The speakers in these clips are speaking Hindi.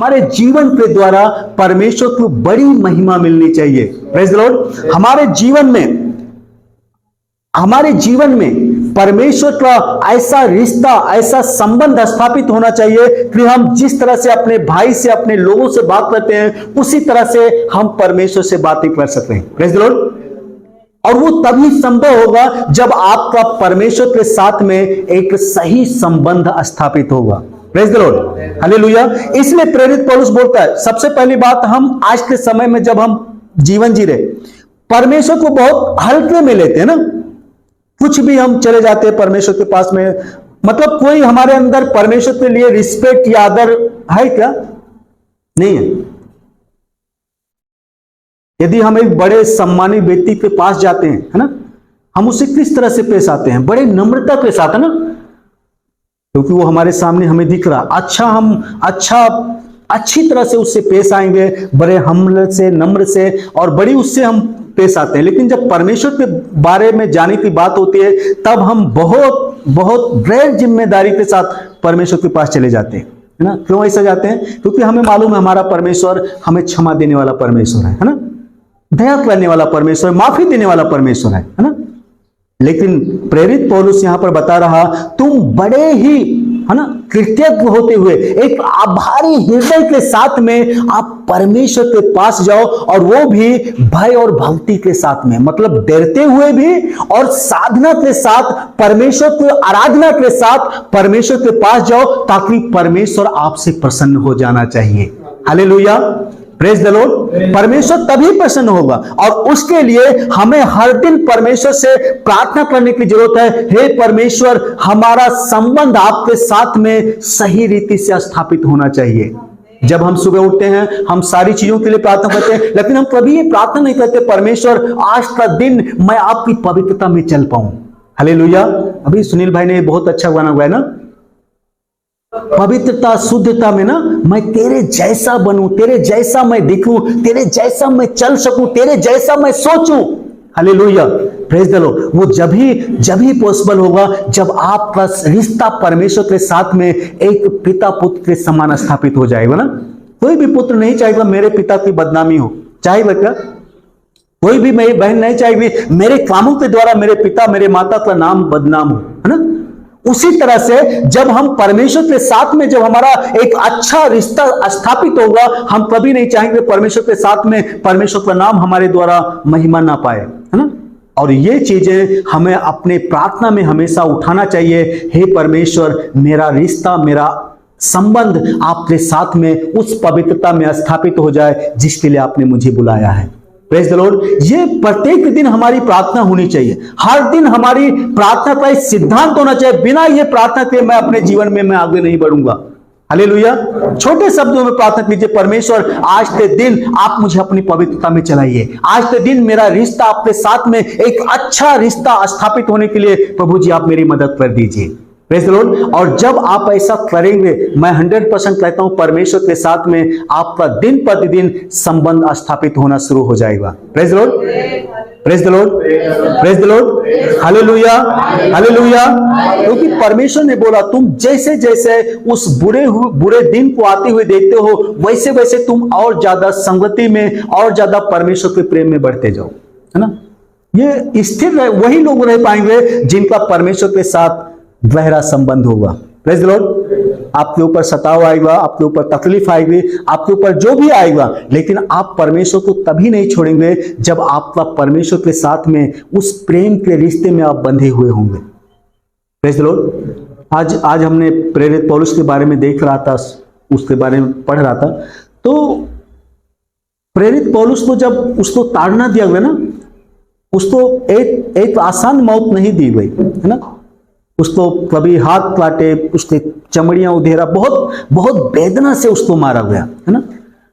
हमारे जीवन के द्वारा परमेश्वर को बड़ी महिमा मिलनी चाहिए। Praise the Lord. हमारे जीवन में परमेश्वर का ऐसा रिश्ता, ऐसा संबंध स्थापित होना चाहिए कि हम जिस तरह से अपने भाई से, अपने लोगों से बात करते हैं, उसी तरह से हम परमेश्वर से बातें कर सकते हैं। Praise the Lord. और वो तभी संभव होगा जब आपका परमेश्वर के साथ में एक सही संबंध स्थापित होगा। Praise the lord, hallelujah. इसमें प्रेरित पौलुस बोलता है, सबसे पहली बात, हम आज के समय में जब हम जीवन जी रहे, परमेश्वर को बहुत हल्के में लेते हैं ना। कुछ भी हम चले जाते हैं परमेश्वर के पास में, मतलब कोई हमारे अंदर परमेश्वर के लिए रिस्पेक्ट या आदर है क्या? नहीं है। यदि हम एक बड़े सम्मानित व्यक्ति के पास जाते हैं, है ना, हम उससे किस तरह से पेश आते हैं? बड़े नम्रता के साथ, है ना, क्योंकि वो हमारे सामने हमें दिख रहा। अच्छी तरह से उससे पेश आएंगे, बड़े हमले से, नम्र से, और बड़ी उससे हम पेश आते हैं। लेकिन जब परमेश्वर के बारे में जाने की बात होती है, तब हम बहुत बहुत गैर जिम्मेदारी के साथ परमेश्वर के पास चले जाते हैं, है ना। क्यों ऐसा जाते हैं? क्योंकि हमें मालूम है हमारा परमेश्वर हमें क्षमा देने वाला परमेश्वर है ना, दया करने वाला परमेश्वर, माफी देने वाला परमेश्वर है ना। लेकिन प्रेरित पौलुस यहां पर बता रहा, तुम बड़े ही, है ना, कृतज्ञ होते हुए, एक आभारी हृदय के साथ में आप परमेश्वर के पास जाओ, और वो भी भय और भक्ति के साथ में, मतलब डरते हुए भी और साधना के साथ, परमेश्वर की आराधना के साथ परमेश्वर के पास जाओ, ताकि परमेश्वर आपसे प्रसन्न हो जाना चाहिए। Hallelujah, praise the Lord. परमेश्वर तभी प्रसन्न होगा, और उसके लिए हमें हर दिन परमेश्वर से प्रार्थना करने की जरूरत है। हे परमेश्वर, हमारा संबंध आपके साथ में सही रीति से स्थापित होना चाहिए। जब हम सुबह उठते हैं, हम सारी चीजों के लिए प्रार्थना करते हैं, लेकिन हम कभी ये प्रार्थना नहीं करते, परमेश्वर आज का दिन मैं आपकी पवित्रता में चल पाऊं। हालेलुया। अभी सुनील भाई ने बहुत अच्छा गाना गाया ना, पवित्रता, शुद्धता में ना मैं तेरे जैसा बनूं, तेरे जैसा मैं दिखूं, तेरे जैसा मैं चल सकूं, तेरे जैसा मैं सोचूं। Hallelujah, praise the Lord. वो जब ही पॉसिबल होगा जब आपका रिश्ता परमेश्वर के साथ में एक पिता पुत्र के समान स्थापित हो जाएगा ना। कोई भी पुत्र नहीं चाहेगा मेरे पिता की बदनामी हो, चाहेगा क्या? कोई भी मेरी बहन नहीं चाहेगी मेरे कामों के द्वारा मेरे पिता, मेरे माता का नाम बदनाम हो, है ना। उसी तरह से जब हम परमेश्वर के साथ में, जब हमारा एक अच्छा रिश्ता स्थापित होगा, हम कभी नहीं चाहेंगे परमेश्वर के साथ में परमेश्वर का नाम हमारे द्वारा महिमा ना पाए, है ना। और ये चीजें हमें अपने प्रार्थना में हमेशा उठाना चाहिए। हे परमेश्वर, मेरा रिश्ता, मेरा संबंध आपके साथ में उस पवित्रता में स्थापित हो जाए जिसके लिए आपने मुझे बुलाया है। Praise the Lord. ये प्रत्येक दिन हमारी प्रार्थना होनी चाहिए। हर दिन हमारी प्रार्थना का एक सिद्धांत होना चाहिए, बिना ये प्रार्थना के मैं अपने जीवन में मैं आगे नहीं बढ़ूंगा। हालेलुया। छोटे शब्दों में प्रार्थना कीजिए, परमेश्वर आज के दिन आप मुझे अपनी पवित्रता में चलाइए। आज के दिन मेरा रिश्ता आपके साथ में एक अच्छा रिश्ता स्थापित होने के लिए प्रभु जी आप मेरी मदद कर दीजिए। Praise the Lord. और जब आप ऐसा करेंगे, मैं 100% कहता हूं, परमेश्वर के साथ में आपका दिन प्रतिदिन संबंध स्थापित होना शुरू हो जाएगा। Praise the Lord, praise the Lord, praise the lord. Hallelujah, hallelujah. क्योंकि परमेश्वर ने बोला, तुम जैसे जैसे उस बुरे दिन को आते हुए देखते हो, वैसे वैसे तुम और ज्यादा संगति में, और ज्यादा परमेश्वर के प्रेम में बढ़ते जाओ, है ना। ये स्थिर वही लोग रह पाएंगे जिनका परमेश्वर के साथ गहरा संबंध होगा। Praise the Lord. आपके ऊपर सताव आएगा, आपके ऊपर तकलीफ आएगी, आपके ऊपर जो भी आएगा, लेकिन आप परमेश्वर को तभी नहीं छोड़ेंगे जब आपका परमेश्वर के साथ में उस प्रेम के रिश्ते में आप बंधे हुए होंगे। Praise the Lord. आज हमने प्रेरित पौलुस के बारे में देख रहा था, उसके बारे में पढ़ रहा था, तो प्रेरित पौलुस को जब उसको ताड़ना दिया गया ना, उसको एक आसान मौत नहीं दी गई, है ना। उसको कभी हाथ काटे, उसके चमड़ियां उधेरा, बहुत बहुत वेदना से उसको मारा गया, है ना।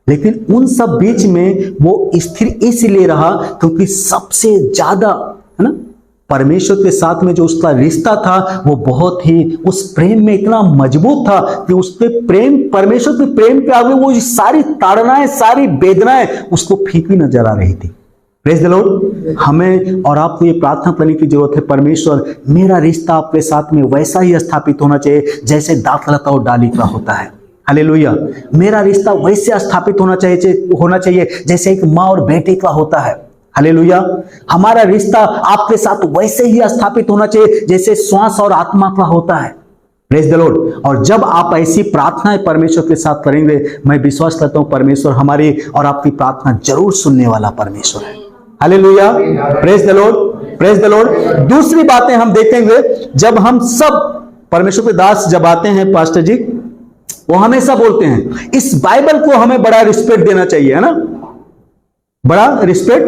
लेकिन उन सब बीच में वो स्थिर इसलिए रहा क्योंकि सबसे ज्यादा, है ना, परमेश्वर के साथ में जो उसका रिश्ता था वो बहुत ही उस प्रेम में इतना मजबूत था कि उसके प्रेम, परमेश्वर के प्रेम के आगे वो सारी ताड़नाएं, सारी वेदनाएं उसको फीकी नजर आ रही थी। Praise the Lord. हमें और आपको ये प्रार्थना करने की जरूरत है, परमेश्वर मेरा रिश्ता आपके साथ में वैसा ही स्थापित होना चाहिए जैसे दाखलता और डाली का होता है। हालेलुया। मेरा रिश्ता वैसे स्थापित होना चाहिए जैसे एक माँ और बेटे का होता है। हालेलुया। हमारा रिश्ता आपके साथ वैसे ही स्थापित होना चाहिए जैसे श्वास और आत्मा का होता है। Praise the Lord. और जब आप ऐसी प्रार्थनाएं परमेश्वर के साथ करेंगे, मैं विश्वास करता हूं परमेश्वर हमारी और आपकी प्रार्थना जरूर सुनने वाला परमेश्वर है। Hallelujah. Praise the Lord, praise the Lord. दूसरी बातें हम देखेंगे, जब हम सब परमेश्वर के दास जब आते हैं पास्टर जी, वो हमेशा बोलते हैं इस बाइबल को हमें बड़ा रिस्पेक्ट देना चाहिए, है ना, बड़ा रिस्पेक्ट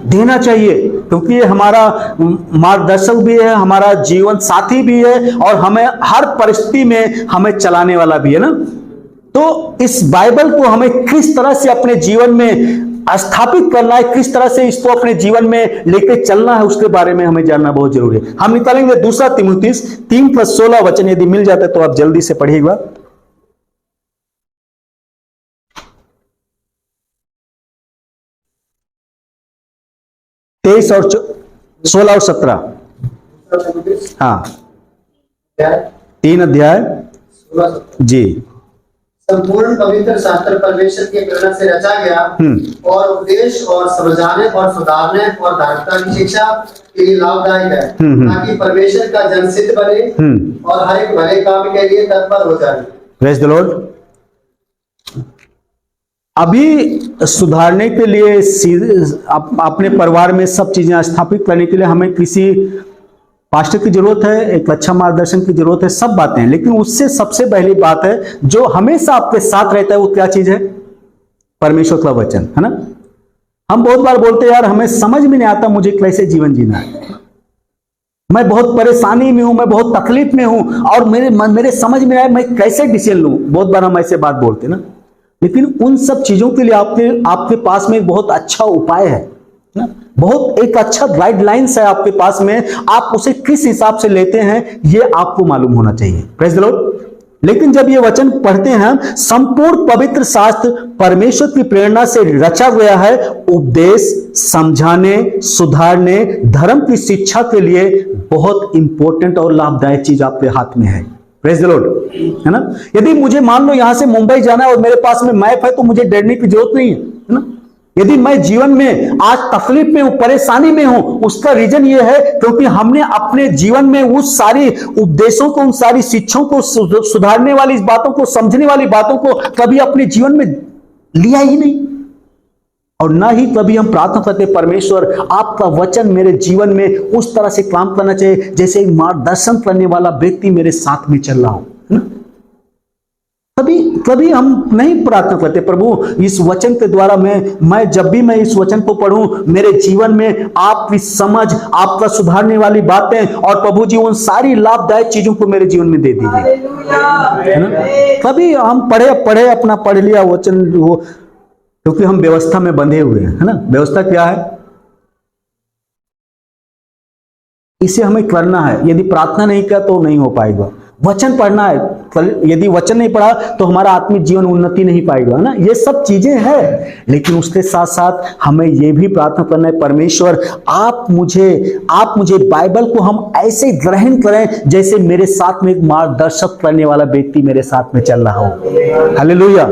देना चाहिए, क्योंकि ये हमारा मार्गदर्शक भी है, हमारा जीवन साथी भी है और हमें हर परिस्थिति में हमें चलाने वाला भी है ना। तो इस बाइबल को हमें किस तरह से अपने जीवन में स्थापित करना है, किस तरह से इसको अपने जीवन में लेकर चलना है, उसके बारे में हमें जानना बहुत जरूरी है। हम निकालेंगे 2 तीमुथियुस 3:16 वचन, यदि मिल जाता है तो आप जल्दी से पढ़िएगा। 23 और 16 और 17, हाँ 3 अध्याय जी। संपूर्ण पवित्र शास्त्र परमेश्वर के प्रेरणा से रचा गया और उपदेश और समझाने और सुधारने और धार्मिकता की शिक्षा के लिए लाभदायक है, ताकि परमेश्वर का जन सिद्ध बने और हर एक भले काम के लिए तत्पर हो जाए। Praise the Lord. अभी सुधारने के लिए, अपने परिवार में सब चीजें स्थापित करने के लिए हमें किसी पास्टर की जरूरत है, एक अच्छा मार्गदर्शन की जरूरत है, सब बातें हैं, लेकिन उससे सबसे पहली बात है जो हमेशा आपके साथ रहता है, वो क्या चीज है? परमेश्वर का वचन, है ना। हम बहुत बार बोलते हैं यार हमें समझ में नहीं आता मुझे कैसे जीवन जीना है, मैं बहुत परेशानी में हूं, मैं बहुत तकलीफ में हूं और मेरे समझ में आए मैं कैसे डिसीजन लूं। बहुत बार हम ऐसे बात बोलते ना, लेकिन उन सब चीजों के लिए आपके पास में एक बहुत अच्छा उपाय है ना, बहुत एक अच्छा गाइडलाइंस है आपके पास में, आप उसे किस हिसाब से लेते हैं ये आपको मालूम होना चाहिए। Praise the Lord. लेकिन जब ये वचन पढ़ते हैं, संपूर्ण पवित्र शास्त्र परमेश्वर की प्रेरणा से रचा गया है, उपदेश, समझाने, सुधारने, धर्म की शिक्षा के लिए बहुत इंपॉर्टेंट और लाभदायक चीज आपके हाथ में है। प्रेज द लॉर्ड, है ना। यदि मुझे मान लो यहां से मुंबई जाना है और मेरे पास में मैप है तो मुझे डरने की जरूरत नहीं है ना। यदि मैं जीवन में आज तकलीफ में हूं, परेशानी में हूं, उसका रीजन यह है क्योंकि हमने अपने जीवन में उस सारी उपदेशों को, उन सारी शिक्षाओं को, सुधारने वाली बातों को, समझने वाली बातों को कभी अपने जीवन में लिया ही नहीं, और ना ही कभी हम प्रार्थना करते परमेश्वर आपका वचन मेरे जीवन में उस तरह से काम करना चाहिए जैसे एक मार्गदर्शन करने वाला व्यक्ति मेरे साथ में चल रहा हो, है ना। कभी हम नहीं प्रार्थना करते प्रभु इस वचन के द्वारा मैं जब भी मैं इस वचन को पढ़ूं मेरे जीवन में आपकी समझ, आपका सुधारने वाली बातें और प्रभु जी उन सारी लाभदायक चीजों को मेरे जीवन में दे दीजिए, है ना। कभी हम पढ़े अपना पढ़ लिया वचन, वो क्योंकि हम व्यवस्था में बंधे हुए हैं, है ना। व्यवस्था क्या है? इसे हमें करना है, यदि प्रार्थना नहीं किया तो नहीं हो पाएगा। वचन पढ़ना है, यदि वचन नहीं पढ़ा तो हमारा आत्मिक जीवन उन्नति नहीं पाएगा, है ना। ये सब चीजें हैं, लेकिन उसके साथ साथ हमें ये भी प्रार्थना करना है परमेश्वर आप मुझे बाइबल को हम ऐसे ग्रहण करें जैसे मेरे साथ में एक मार्गदर्शक करने वाला व्यक्ति मेरे साथ में चल रहा हो। हालेलुया।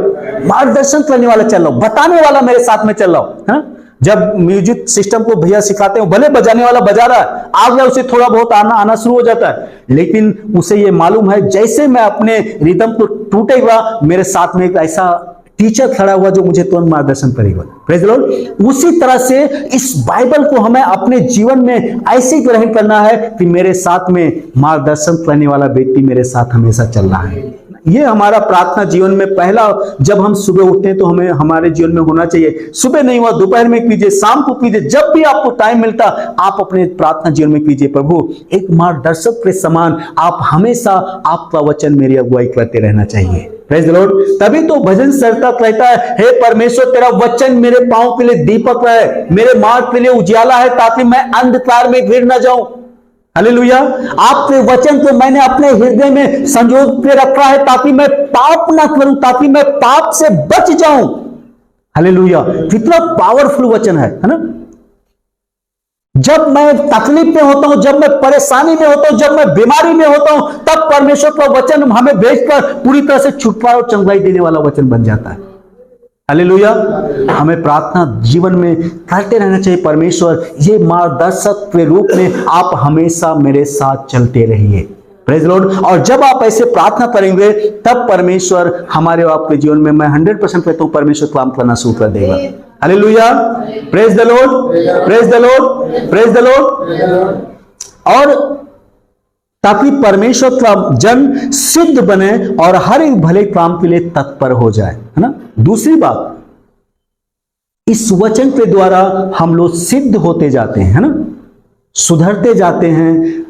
मार्गदर्शन करने वाला चल रहा हो, बताने वाला मेरे साथ में चल रहा हो, है। जब म्यूजिक सिस्टम को भैया सिखाते हो, भले बजाने वाला बजा रहा है, आ गया उसे थोड़ा बहुत आना शुरू हो जाता है, लेकिन उसे ये मालूम है जैसे मैं अपने रिदम को टूटेगा मेरे साथ में एक ऐसा टीचर खड़ा हुआ जो मुझे तुरंत मार्गदर्शन करेगा। Praise the Lord. उसी तरह से इस बाइबल को हमें अपने जीवन में ऐसे ग्रहण करना है कि मेरे साथ में मार्गदर्शन करने वाला व्यक्ति मेरे साथ हमेशा चल रहा है। ये हमारा प्रार्थना जीवन में पहला, जब हम सुबह उठते हैं तो हमें हमारे जीवन में होना चाहिए। सुबह नहीं हुआ दोपहर में कीजिए, शाम को कीजिए, जब भी आपको टाइम मिलता आप अपने प्रार्थना जीवन में कीजिए। प्रभु एक मार्गदर्शक के समान आप हमेशा आपका वचन मेरी अगुवाई करते रहना चाहिए। Praise the Lord. तभी तो भजन संहिता कहता है, हे परमेश्वर तेरा वचन मेरे पांव के लिए दीपक है, मेरे मार्ग के लिए उजियाला है, ताकि मैं अंधकार में गिर न जाऊं। हालेलुया। आपके वचन को मैंने अपने हृदय में संजो के रखा है ताकि मैं पाप ना करूं, ताकि मैं पाप से बच जाऊं। हालेलुया। कितना पावरफुल वचन है ना। जब मैं तकलीफ में होता हूं, जब मैं परेशानी में होता हूं, जब मैं बीमारी में होता हूं, तब परमेश्वर का वचन हमें भेजकर पूरी तरह से छुटकारा और चंगाई देने वाला वचन बन जाता है। हालेलुया। हमें प्रार्थना जीवन में करते रहना चाहिए, परमेश्वर ये मार्गदर्शक के रूप में आप हमेशा मेरे साथ चलते रहिए। Praise Lord. और जब आप ऐसे प्रार्थना करेंगे तब परमेश्वर हमारे और आपके जीवन में, मैं 100% कहता हूं, परमेश्वर काम करना शुरू कर देगा। Hallelujah. Praise the Lord, praise the Lord, praise the Lord. और ताकि परमेश्वर का जन सिद्ध बने और हर एक भले काम के लिए तत्पर हो जाए, है ना। दूसरी बात, इस वचन के द्वारा हम लोग सिद्ध होते जाते हैं, है ना, सुधरते जाते हैं,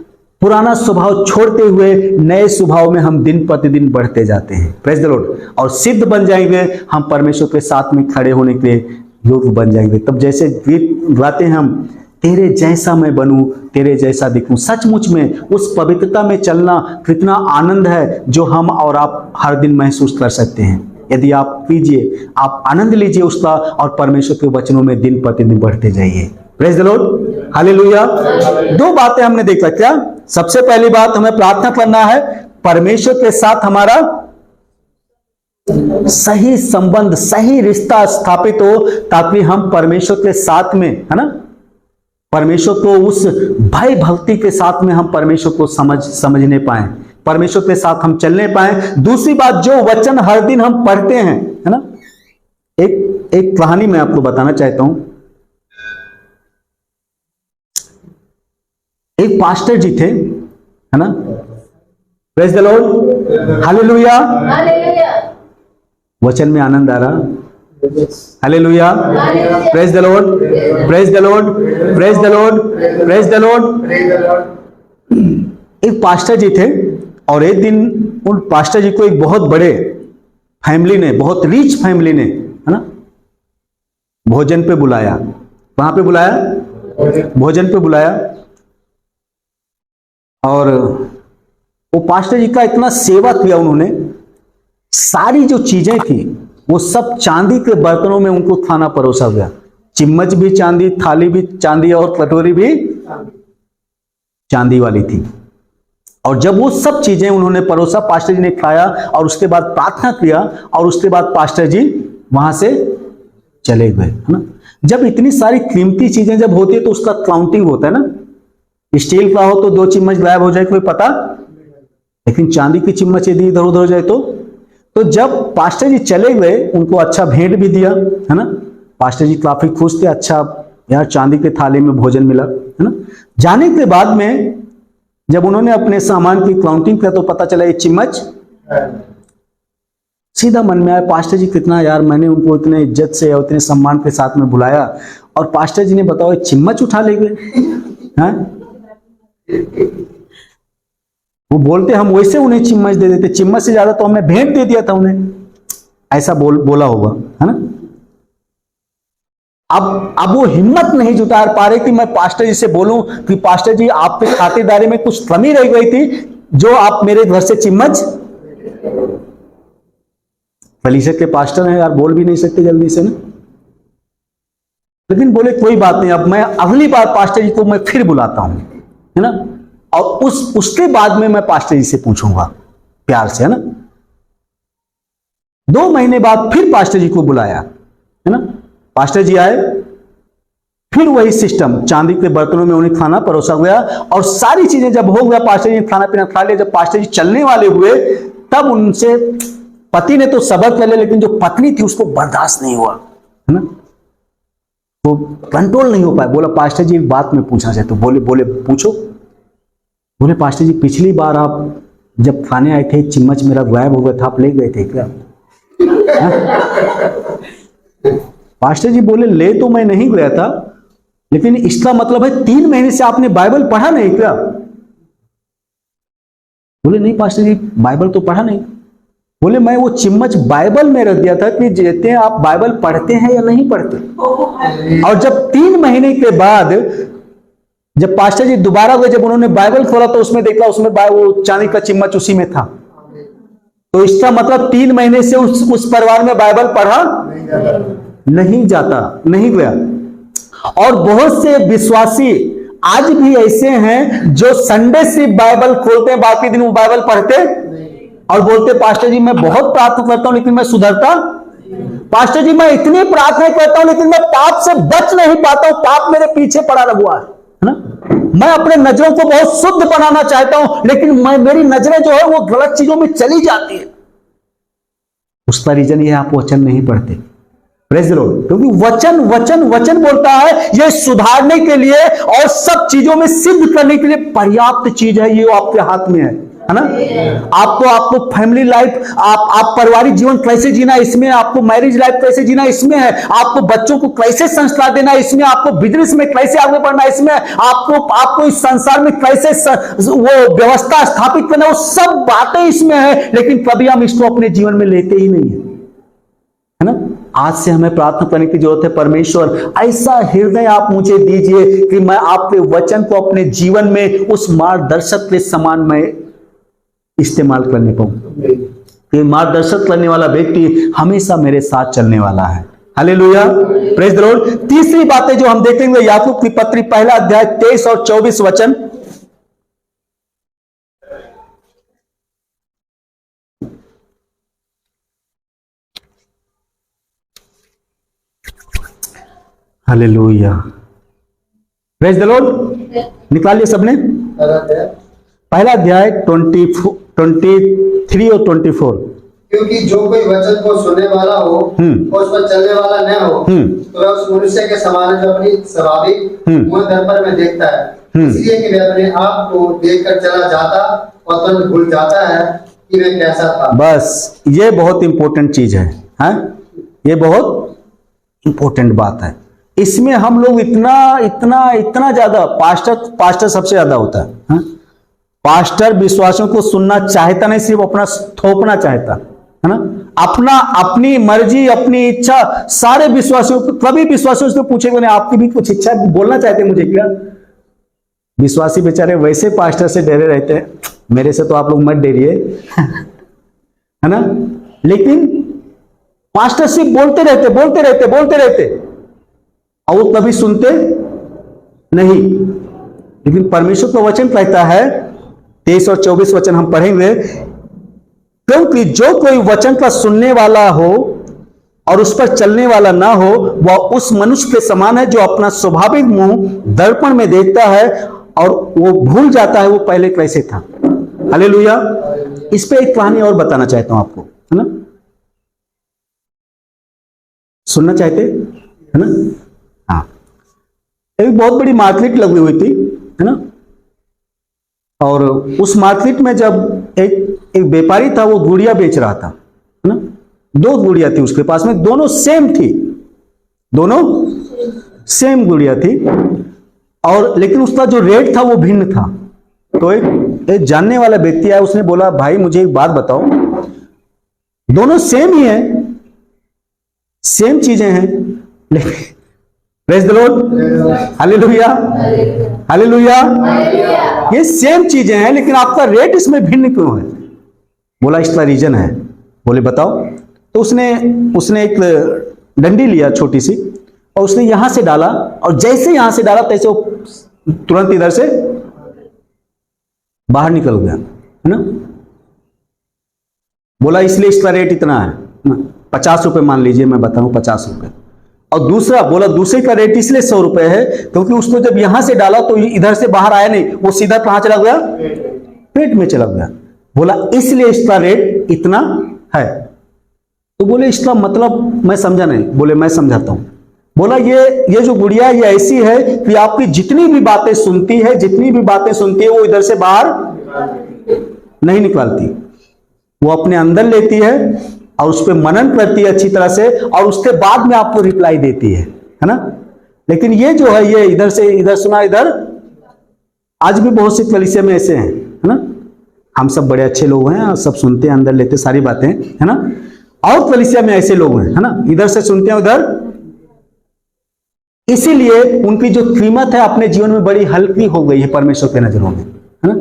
पुराना स्वभाव छोड़ते हुए नए स्वभाव में हम दिन प्रतिदिन बढ़ते जाते हैं। Praise the Lord. और सिद्ध बन जाएंगे, हम परमेश्वर के साथ में खड़े होने के लिए योग्य बन जाएंगे। तब जैसे गीत गाते हैं हम, तेरे जैसा मैं बनूं, तेरे जैसा दिखूं। सचमुच में उस पवित्रता में चलना कितना आनंद है जो हम और आप हर दिन महसूस कर सकते हैं। यदि आप पीजिए, आप आनंद लीजिए उसका, और परमेश्वर के वचनों में दिन प्रतिदिन बढ़ते जाइए। Praise the lord. हालेलुया। दो बातें हमने देखा। क्या? सबसे पहली बात, हमें प्रार्थना करना है परमेश्वर के साथ हमारा सही संबंध, सही रिश्ता स्थापित हो, ताकि हम परमेश्वर के साथ में, है ना, परमेश्वर को उस भय भक्ति के साथ में हम परमेश्वर को समझने पाए, परमेश्वर के साथ हम चलने पाए। दूसरी बात, जो वचन हर दिन हम पढ़ते हैं, है ना, एक कहानी मैं आपको बताना चाहता हूं। एक पास्टर जी थे, है ना, प्रेज द लॉर्ड, हालेलुया। वचन में आनंद आ रहा, hallelujah, praise the Lord, praise the Lord, praise the Lord, praise the Lord. एक पास्टर जी थे, और एक दिन उन पास्टर जी को एक बहुत बड़े फैमिली ने, बहुत रिच फैमिली ने, है ना, भोजन पे बुलाया। कहां पे बुलाया? भोजन पे बुलाया। और वो पास्टर जी का इतना सेवा किया उन्होंने, सारी जो चीजें थी वो सब चांदी के बर्तनों में उनको खाना परोसा गया। चिम्मच भी चांदी, थाली भी चांदी, और कटोरी भी चांदी वाली थी। और जब वो सब चीजें उन्होंने परोसा, पास्टर जी ने खाया और उसके बाद प्रार्थना किया, और उसके बाद पास्टर जी वहां से चले गए, है ना। जब इतनी सारी कीमती चीजें जब होती है तो उसका काउंटिंग होता है ना। स्टील का हो तो 2 चिम्मच गायब हो जाए, कोई पता, लेकिन चांदी की चिम्मच यदि इधर उधर हो जाए तो जब पास्टर जी चले गए, उनको अच्छा भेंट भी दिया, है ना। पास्टर जी काफी खुश थे, अच्छा यार चांदी के थाली में भोजन मिला, है ना। जाने के बाद में जब उन्होंने अपने सामान की काउंटिंग किया तो पता चला ये चिम्मच, सीधा मन में आया, पास्टर जी कितना, यार मैंने उनको इतने इज्जत से और इतने सम्मान के साथ में बुलाया, और पास्टर जी ने बताओ चिम्मच उठा ले गए, हैं। वो बोलते हम वैसे उन्हें चिम्मच दे देते, चिम्मच से ज्यादा तो हमने भेंट दे दिया था उन्हें, ऐसा बोला होगा, है ना। अब वो हिम्मत नहीं जुटा पा रहे कि मैं पास्टर जी से बोलूं कि पास्टर जी आपके खातिरदारी में कुछ कमी रह गई थी जो आप मेरे घर से चिम्मच। कलीसिया के पास्टर हैं यार, बोल भी नहीं सकते जल्दी से ना, लेकिन बोले कोई बात नहीं, अब मैं अगली बार पास्टर जी को मैं फिर बुलाता हूं, है ना, और उसके बाद में मैं पास्टर जी से पूछूंगा प्यार से, है ना। 2 महीने बाद फिर पास्टर जी को बुलाया, है ना। पास्टर जी आए, फिर वही सिस्टम, चांदी के बर्तनों में उन्हें खाना परोसा गया, और सारी चीजें जब हो गया, पास्टर जी ने खाना पीना खा लिया, जब पास्टर जी चलने वाले हुए तब उनसे, पति ने तो सब्र कर लिया, लेकिन जो पत्नी थी उसको बर्दाश्त नहीं हुआ, है ना, तो कंट्रोल नहीं हो पाया। बोला पास्टर जी एक बात में पूछना चाहते, बोले पूछो। बोले पास्टर जी पिछली बार आप जब खाने आए थे चिम्मच मेरा गायब हो गया था, आप ले गए थे क्या? पास्टर जी बोले ले तो मैं नहीं गया था, लेकिन इसका मतलब है 3 महीने से आपने बाइबल पढ़ा नहीं क्या? बोले नहीं पास्टर जी बाइबल तो पढ़ा नहीं। बोले मैं वो चिम्मच बाइबल में रख दिया था कि कहते हैं आप बाइबल पढ़ते हैं या नहीं पढ़ते। और जब 3 महीने के बाद जब पास्टर जी दोबारा गए, जब उन्होंने बाइबल खोला तो उसमें देखा, उसमें वो चांदी का चिम्मच उसी में था। तो इसका मतलब 3 महीने से उस परिवार में बाइबल पढ़ा नहीं जाता, नहीं गया। और बहुत से विश्वासी आज भी ऐसे हैं जो संडे सिर्फ बाइबल खोलते हैं, बाकी दिन वो बाइबल पढ़ते और बोलते पास्टर जी मैं बहुत प्रार्थना करता हूं लेकिन मैं सुधरता, पास्टर जी मैं इतनी प्रार्थना करता हूं लेकिन मैं पाप से बच नहीं पाता हूं, पाप मेरे पीछे पड़ा हुआ है ना। मैं अपने नजरों को बहुत शुद्ध बनाना चाहता हूं लेकिन मेरी नजरें जो है वो गलत चीजों में चली जाती है। उसका रीजन ये आप वचन नहीं पढ़ते। Praise the Lord. क्योंकि वचन वचन वचन बोलता है ये सुधारने के लिए और सब चीजों में सिद्ध करने के लिए पर्याप्त चीज है, ये आपके हाथ में है ना। आपको फैमिली लाइफ, आप पारिवारिक जीवन कैसे जीना इसमें, आपको मैरिज लाइफ कैसे जीना इसमें है, आपको बच्चों को कैसे संस्कार देना इसमें, आपको बिजनेस में कैसे आगे बढ़ना इसमें, आपको इस संसार में कैसे वो व्यवस्था स्थापित करना, वो सब बातें इसमें है। लेकिन कभी हम इसको अपने जीवन में लेते ही नहीं है ना। आज से हमें प्रार्थना करने की जरूरत है, परमेश्वर ऐसा हृदय आप मुझे दीजिए कि मैं आपके वचन को अपने जीवन में उस मार्गदर्शक के समान मैं इस्तेमाल करने पाऊं। ये मार्गदर्शक करने वाला व्यक्ति हमेशा मेरे साथ चलने वाला है। Hallelujah, praise the Lord. तीसरी बातें जो हम देखेंगे याकूब की पत्री पहला अध्याय 23 और 24 वचन। Hallelujah, praise the Lord. निकालिए सबने पहला अध्याय 23 और 24। क्योंकि जो कोई वचन को सुनने वाला हो और उस पर चलने वाला न हो तो वह उस मनुष्य के समान है जो अपनी स्वाभाविक मुंह दर्पण में देखता है, इसलिए कि वह अपने आप को देखकर चला जाता और तुरंत भूल जाता है कि वह कैसा था। बस ये बहुत इंपॉर्टेंट चीज है, ये बहुत इंपॉर्टेंट बात है। इसमें हम लोग इतना इतना इतना ज्यादा पास्टर सबसे ज्यादा होता है। पास्टर विश्वासियों को सुनना चाहता नहीं, सिर्फ अपना थोपना चाहता है ना, अपनी मर्जी अपनी इच्छा। सारे विश्वासियों को, कभी विश्वासियों से पूछेगा नहीं आपकी भी कुछ इच्छा बोलना चाहते मुझे क्या। विश्वासी बेचारे वैसे पास्टर से डरे रहते हैं, मेरे से तो आप लोग मत डरिए है ना। लेकिन पास्टर सिर्फ बोलते रहते और वो कभी सुनते नहीं। लेकिन परमेश्वर का वचन कहता है 23 और 24 वचन हम पढ़ेंगे, क्योंकि जो कोई वचन का सुनने वाला हो और उस पर चलने वाला ना हो वह उस मनुष्य के समान है जो अपना स्वाभाविक मुंह दर्पण में देखता है और वो भूल जाता है वो पहले कैसे था। हालेलुया। इस पे एक कहानी और बताना चाहता हूं आपको, है ना। सुनना चाहते है ना। हाँ, एक बहुत बड़ी मार्केट लगी हुई थी, है ना। और उस मार्केट में जब एक व्यापारी था, वो गुड़िया बेच रहा था, है ना। 2 गुड़िया थी उसके पास में, दोनों सेम थी, दोनों सेम गुड़िया थी। और लेकिन उसका जो रेट था वो भिन्न था। तो एक जानने वाला व्यक्ति आया, उसने बोला भाई मुझे एक बात बताओ, दोनों सेम ही है, सेम चीजें हैं, लेकिन praise the lord, hallelujah hallelujah, ये सेम चीजें हैं लेकिन आपका रेट इसमें भिन्न क्यों है। बोला इसका रीजन है। बोले बताओ। तो उसने एक डंडी लिया छोटी सी और उसने यहां से डाला और जैसे यहां से डाला तैसे वो तुरंत इधर से बाहर निकल गया, है ना। बोला इसलिए इसका रेट इतना है, 50 रुपए मान लीजिए, मैं बताऊं 50 रुपए। और दूसरा बोला दूसरे का रेट इसलिए 100 रुपए है क्योंकि उसको जब यहां से डाला तो इधर से बाहर आया नहीं, वो सीधा कहां चला गया, पेट में चला गया। बोला इसलिए इसका रेट इतना है। तो बोले इसका मतलब मैं समझा नहीं। बोले मैं समझाता हूं। बोला ये जो गुड़िया ये ऐसी है कि आपकी जितनी भी बातें सुनती है वो इधर से बाहर नहीं निकालती, वो अपने अंदर लेती है और उस पर मनन करती है अच्छी तरह से और उसके बाद में आपको रिप्लाई देती है ना। लेकिन ये जो है ये इधर से इधर सुना इधर, आज भी बहुत सी कलीसिया में ऐसे हैं, है ना। हम सब बड़े अच्छे लोग हैं और सब सुनते हैं, अंदर लेते सारी बातें, है ना। और कलीसिया में ऐसे लोग हैं, है ना, इधर से सुनते हैं उधर। इसीलिए उनकी जो कीमत है अपने जीवन में बड़ी हल्की हो गई है परमेश्वर के नजरों में, है ना।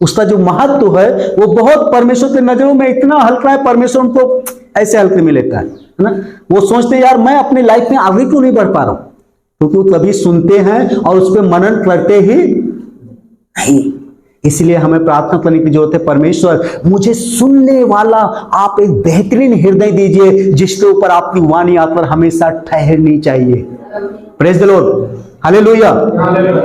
उसका जो महत्व है वो बहुत परमेश्वर के नजरों में इतना हल्का है, परमेश्वर उनको ऐसे हल्के में लेता है ना। वो सोचते हैं यार मैं अपनी लाइफ में आगे क्यों नहीं बढ़ पा रहा हूं, क्योंकि वो कभी सुनते हैं और उस पर मनन करते ही नहीं। इसलिए हमें प्रार्थना करने की जरूरत है, परमेश्वर मुझे सुनने वाला आप एक बेहतरीन हृदय दीजिए जिसके ऊपर आपकी वाणी आकर हमेशा ठहरनी चाहिए। Praise the lord, hallelujah.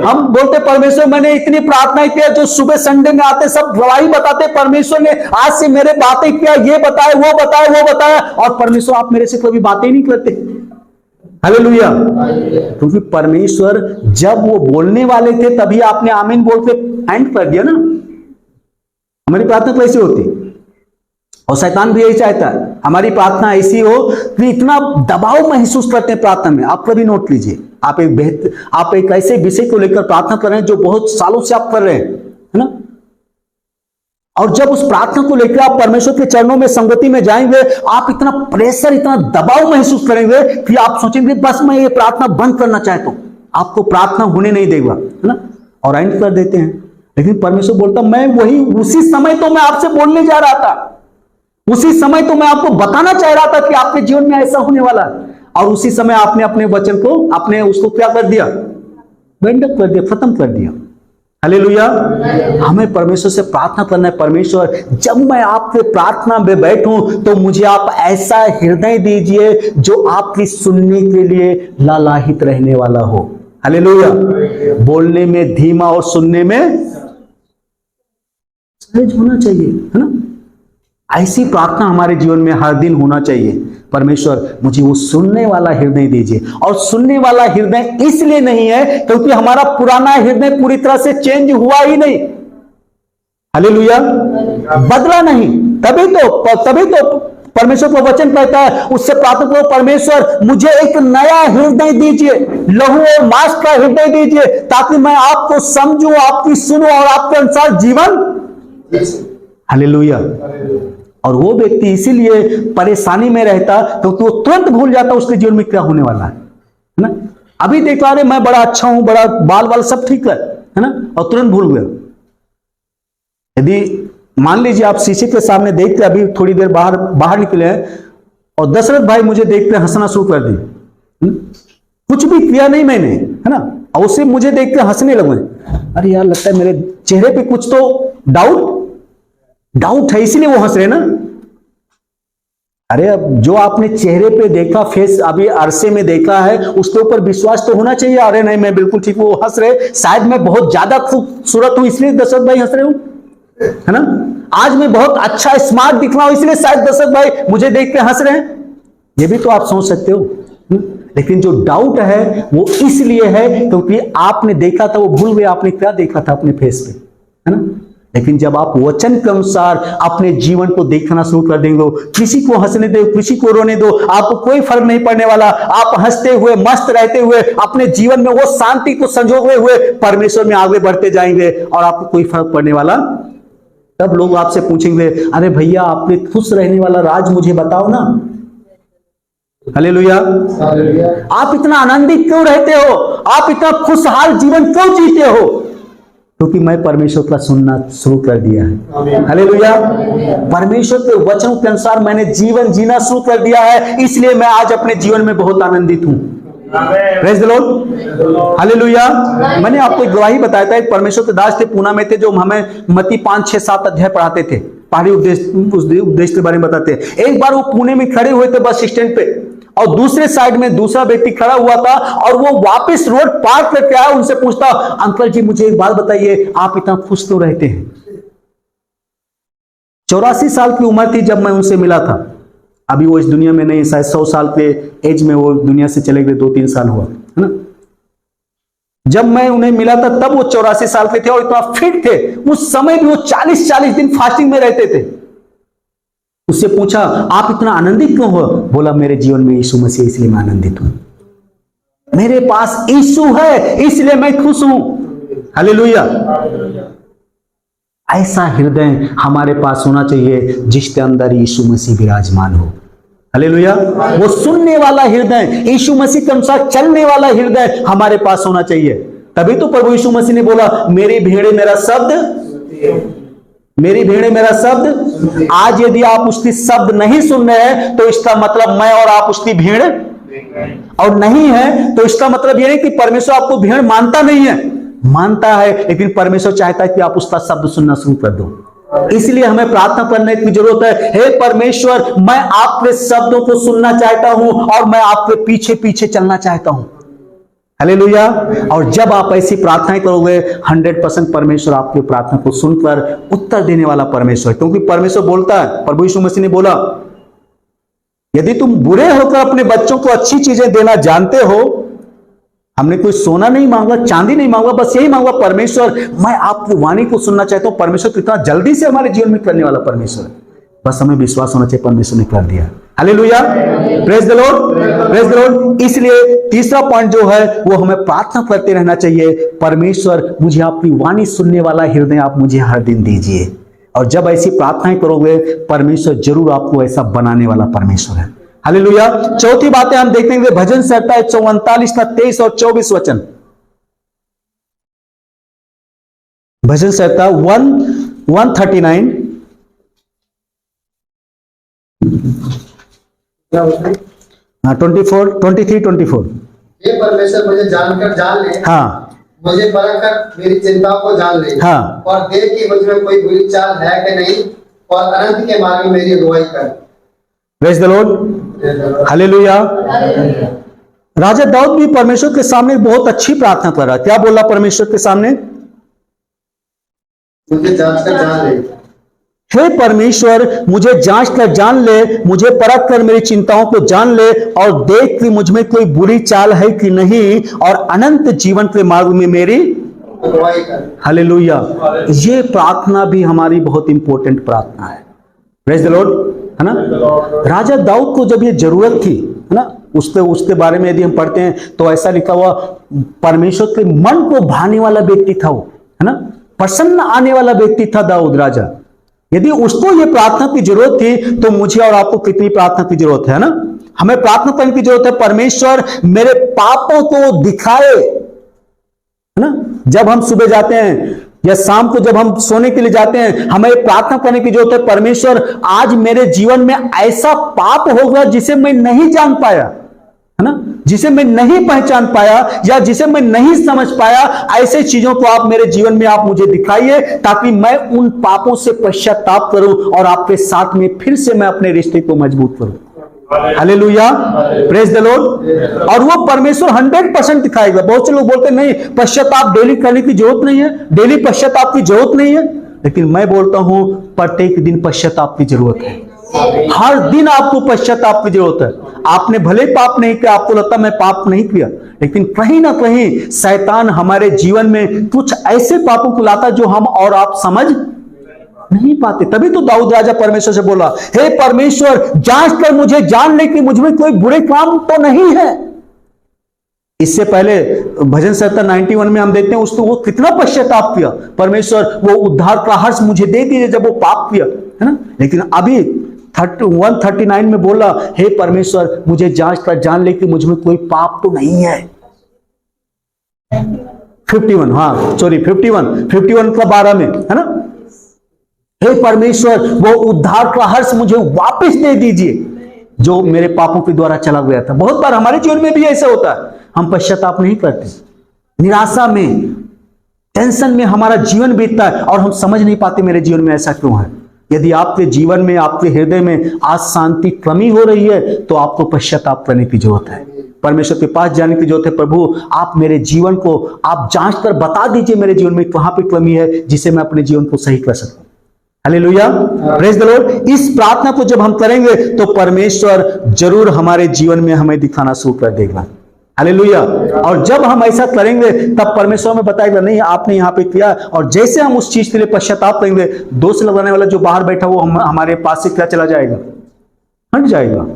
हम बोलते परमेश्वर मैंने इतनी प्रार्थनाएं किया, जो सुबह संडे में आते सब गवाही बताते परमेश्वर ने आज से मेरे बातें किया, ये बताया वो बताया वो बताया, और परमेश्वर आप मेरे से कभी बातें नहीं करते। हालेलुया। क्योंकि परमेश्वर जब वो बोलने वाले थे तभी आपने आमीन बोल के एंड कर दिया ना। हमारी प्रार्थना कैसी होती, और शैतान भी यही चाहता है हमारी प्रार्थना ऐसी हो कि इतना दबाव महसूस करते हैं प्रार्थना में। आप कभी नोट लीजिए, आप एक ऐसे विषय को लेकर प्रार्थना कर रहे हैं जो बहुत सालों से आप कर रहे हैं, है ना, और जब उस प्रार्थना को लेकर आप परमेश्वर के चरणों में संगति में जाएंगे, आप इतना प्रेशर इतना दबाव महसूस करेंगे कि आप सोचेंगे बस मैं ये प्रार्थना बंद करना चाहता हूं, आपको प्रार्थना होने नहीं देगा, है ना, और एंड कर देते हैं। लेकिन परमेश्वर बोलता मैं वही उसी समय तो मैं आपसे बोलने जा रहा था, उसी समय तो मैं आपको बताना चाह रहा था कि आपके जीवन में ऐसा होने वाला है, और उसी समय आपने अपने वचन को अपने उसको क्या कर दिया, वाइंड अप कर दिया, खत्म कर दिया। हालेलुया। हमें परमेश्वर से प्रार्थना करना है, परमेश्वर जब मैं आपके प्रार्थना में बैठूं तो मुझे आप ऐसा हृदय दीजिए जो आपकी सुनने के लिए लालायित रहने वाला हो। हालेलुया। बोलने में धीमा और सुनने में सहज होना चाहिए, है ना। ऐसी प्रार्थना हमारे जीवन में हर दिन होना चाहिए, परमेश्वर मुझे वो सुनने वाला हृदय दीजिए। और सुनने वाला हृदय इसलिए नहीं है क्योंकि हमारा पुराना हृदय पूरी तरह से चेंज हुआ ही नहीं। हालेलुया। बदला नहीं, तभी तो परमेश्वर का वचन कहता है, उससे प्रार्थना करो परमेश्वर मुझे एक नया हृदय दीजिए, लहू और मांस का हृदय दीजिए, ताकि मैं आपको समझूं, आपकी सुनूं और आपके अनुसार जीवन। हालेलुया। और वो व्यक्ति इसीलिए परेशानी में रहता क्योंकि वो तुरंत भूल जाता उसके जीवन में क्या होने वाला है ना। अभी देखा रहे मैं बड़ा अच्छा हूं, बड़ा बाल सब ठीक है ना, और तुरंत भूल गया। यदि मान लीजिए आप शीशे के सामने देखते, अभी थोड़ी देर बाहर निकले हैं और दशरथ भाई मुझे देखते हंसना शुरू कर दिए, कुछ भी किया नहीं मैंने, है ना, और उसे मुझे देख के हंसने लगे। अरे यार लगता है मेरे चेहरे पे कुछ तो डाउट है, इसीलिए वो हंस रहे ना। अरे अब जो आपने चेहरे पे देखा, फेस अभी अरसे में देखा है, उसके ऊपर विश्वास तो होना चाहिए। अरे नहीं मैं बिल्कुल ठीक हूं, वो हंस रहे, शायद मैं बहुत ज्यादा खूबसूरत हूं इसलिए दशरथ भाई हंस रहे हूं, है ना। आज मैं बहुत अच्छा स्मार्ट दिख रहा हूं इसलिए शायद दशरथ भाई मुझे देख के हंस रहे हैं, ये भी तो आप सोच सकते हो। लेकिन जो डाउट है वो इसलिए है क्योंकि आपने देखा था, वो भूल गए आपने क्या देखा था अपने फेस पे, है ना। लेकिन जब आप वचन के अनुसार अपने जीवन को देखना शुरू कर देंगे, किसी को हंसने दो, किसी को रोने दो, आपको कोई फर्क नहीं पड़ने वाला। आप हंसते हुए मस्त रहते हुए अपने जीवन में वो शांति को संजोगे हुए परमेश्वर में आगे बढ़ते जाएंगे और आपको कोई फर्क पड़ने वाला। तब लोग आपसे पूछेंगे अरे भैया आपने खुश रहने वाला राज मुझे बताओ ना। हालेलुया। आप इतना आनंदित क्यों रहते हो, आप इतना खुशहाल जीवन क्यों जीते हो? क्योंकि मैं परमेश्वर का सुनना शुरू कर दिया है। हालेलुया। परमेश्वर के वचनों के अनुसार मैंने जीवन जीना शुरू कर दिया है, इसलिए मैं आज अपने जीवन में बहुत आनंदित हूं। Praise the lord. हालेलुया। मैंने आपको एक गवाही बताया था, एक परमेश्वर के दास थे, पूना में थे, जो हमें मत्ती 5, 6, 7 अध्याय पढ़ाते थे, पहाड़ी उपदेश के बारे में बताते। एक बार वो पुणे में खड़े हुए थे बस स्टैंड पे, और दूसरे साइड में दूसरा व्यक्ति खड़ा हुआ था, और वो वापस रोड पार करके आया, उनसे पूछता अंकल जी मुझे एक बात बताइए, आप इतना खुश क्यों रहते हैं? 84 साल की उम्र थी जब मैं उनसे मिला था। अभी वो इस दुनिया में नहीं, शायद 100 साल के एज में वो दुनिया से चले गए, 2-3 साल हुआ, है ना। जब मैं उन्हें मिला था तब वो 84 साल के थे और इतना फिट थे। उस समय भी वो 40-40 दिन फास्टिंग में रहते थे। उससे पूछा आप इतना आनंदित क्यों हो? बोला मेरे जीवन में यीशु मसीह इसलिए मैं आनंदित हूं, मेरे पास यीशु है इसलिए मैं खुश हूं। हालेलुया। ऐसा हृदय हमारे पास होना चाहिए जिसके अंदर यीशु मसीह विराजमान हो। हालेलुया। वो सुनने वाला हृदय, यीशु मसीह के अनुसार चलने वाला हृदय हमारे पास होना चाहिए। तभी तो प्रभु यीशु मसीह ने बोला मेरी भेड़ें मेरा शब्द, मेरी भेड़ें मेरा शब्द। आज यदि आप उसकी शब्द नहीं सुन रहे हैं तो इसका मतलब मैं और आप उसकी भेड़ और नहीं है तो इसका मतलब यह नहीं कि परमेश्वर आपको भेड़ मानता नहीं है, मानता है, लेकिन परमेश्वर चाहता है कि आप उसका शब्द सुनना शुरू कर दो। इसलिए हमें प्रार्थना करने की जरूरत है, हे परमेश्वर, मैं आपके शब्दों को सुनना चाहता हूं और मैं आपके पीछे पीछे चलना चाहता हूं। हालेलुया। और जब आप ऐसी प्रार्थनाएं करोगे 100% परमेश्वर आपकी प्रार्थना को सुनकर उत्तर देने वाला परमेश्वर है। क्योंकि परमेश्वर बोलता है, प्रभु यीशु मसीह ने बोला, यदि तुम बुरे होकर अपने बच्चों को अच्छी चीजें देना जानते हो, हमने कोई सोना नहीं मांगा, चांदी नहीं मांगा, बस यही मांगा, परमेश्वर मैं आपकी वाणी को सुनना चाहता हूं। परमेश्वर कितना जल्दी से हमारे जीवन में करने वाला परमेश्वर है, बस हमें विश्वास होना चाहिए परमेश्वर ने कर दिया। Hallelujah, praise the Lord, praise the Lord. इसलिए तीसरा पॉइंट जो है वो हमें प्रार्थना करते रहना चाहिए, परमेश्वर मुझे आपकी वाणी सुनने वाला हृदय आप मुझे हर दिन दीजिए। और जब ऐसी प्रार्थनाएं करोगे परमेश्वर जरूर आपको ऐसा बनाने वाला परमेश्वर है। हालेलुया। चौथी बातें हम देखेंगे भजन संहिता 149 का 23 और 24 वचन। भजन संहिता 139 24 23 24। ये परमेश्वर मुझे जानकर जान ले, हाँ, मुझे परख कर मेरी चिंताओं को जान ले, हाँ, और देख कि मुझ में कोई बुरी चाल है कि नहीं, और अनंत के मार्ग में मेरी अगुवाई कर। Praise the lord, hallelujah. राजा दाऊद भी परमेश्वर के सामने बहुत अच्छी प्रार्थना कर रहा है। क्या बोला परमेश्वर के सामने? मुझे जांच कर जान ले, हे परमेश्वर मुझे जांच कर जान ले, मुझे परख कर मेरी चिंताओं को जान ले, और देख कि मुझ में कोई बुरी चाल है कि नहीं, और अनंत जीवन के मार्ग में मेरी अगुवाई कर। हालेलुया। ये प्रार्थना भी हमारी बहुत इंपॉर्टेंट प्रार्थना है। प्रेज द लॉर्ड, है ना। राजा दाऊद को जब ये जरूरत थी, है ना, उसके बारे में यदि हम पढ़ते हैं तो ऐसा लिखा हुआ, परमेश्वर के मन को भाने वाला व्यक्ति था वो, है ना, प्रसन्न आने वाला व्यक्ति था दाऊद राजा। यदि उसको ये प्रार्थना की जरूरत थी तो मुझे और आपको कितनी प्रार्थना की जरूरत है ना। हमें प्रार्थना करने की जरूरत है, परमेश्वर मेरे पापों को दिखाए, है ना। जब हम सुबह जाते हैं या शाम को जब हम सोने के लिए जाते हैं, हमें प्रार्थना करने की जरूरत है, परमेश्वर आज मेरे जीवन में ऐसा पाप होगा जिसे मैं नहीं जान पाया, है ना, जिसे मैं नहीं पहचान पाया या जिसे मैं नहीं समझ पाया, ऐसे चीजों को आप मेरे जीवन में आप मुझे दिखाइए, ताकि मैं उन पापों से पश्चाताप करूं और आपके साथ में फिर से मैं अपने रिश्ते को मजबूत करूं। Hallelujah, praise the Lord. और वो परमेश्वर 100% दिखाएगा। बहुत से लोग बोलते नहीं पश्चाताप डेली करने की जरूरत नहीं है, डेली पश्चाताप की जरूरत नहीं है, लेकिन मैं बोलता हूं प्रत्येक दिन पश्चाताप की जरूरत है। हर दिन आपको पश्चाताप की जरूरत है। आपने भले पाप नहीं किया, आपको लगता मैं पाप नहीं किया, लेकिन कहीं ना कहीं शैतान हमारे जीवन में कुछ ऐसे पापों को लाता जो हम और आप समझ नहीं पाते। तभी तो दाऊद राजा परमेश्वर से बोला, हे परमेश्वर जांच कर मुझे जान ले कि मुझ में कोई बुरे काम तो नहीं है। इससे पहले भजन संहिता 91 में हम देखते हैं उसको वो कितना पश्चाताप किया, परमेश्वर वो उद्धार का हर्ष मुझे दे दीजिए जब वो पाप किया, है ना। लेकिन अभी 139 में बोला, हे परमेश्वर मुझे जांच कर जान ले कि मुझ में कोई पाप तो नहीं है। 51 का 12 में, है ना, हे परमेश्वर वो उद्धार का हर्ष मुझे वापस दे दीजिए जो मेरे पापों के द्वारा चला गया था। बहुत बार हमारे जीवन में भी ऐसा होता है, हम पश्चाताप नहीं करते, निराशा में, टेंशन में हमारा जीवन बीतता है और हम समझ नहीं पाते मेरे जीवन में ऐसा क्यों है। यदि आपके जीवन में, आपके हृदय में आज शांति कमी हो रही है तो आपको पश्चाताप करने की जरूरत है, परमेश्वर के पास जाने की जरूरत है। प्रभु आप मेरे जीवन को आप जांच कर बता दीजिए मेरे जीवन में कहां पे कमी है जिसे मैं अपने जीवन को सही कर सकूं। Hallelujah, praise the Lord. इस प्रार्थना को जब हम करेंगे तो परमेश्वर जरूर हमारे जीवन में हमें दिखाना शुरू कर देगा। हालेलुया। और जब हम ऐसा करेंगे तब परमेश्वर हमें बताएगा नहीं आपने यहाँ पे किया, और जैसे हम उस चीज के लिए पश्चाताप करेंगे, दोष लगाने वाला जो बाहर बैठा वो हमारे पास से क्या चला जाएगा, हट जाएगा।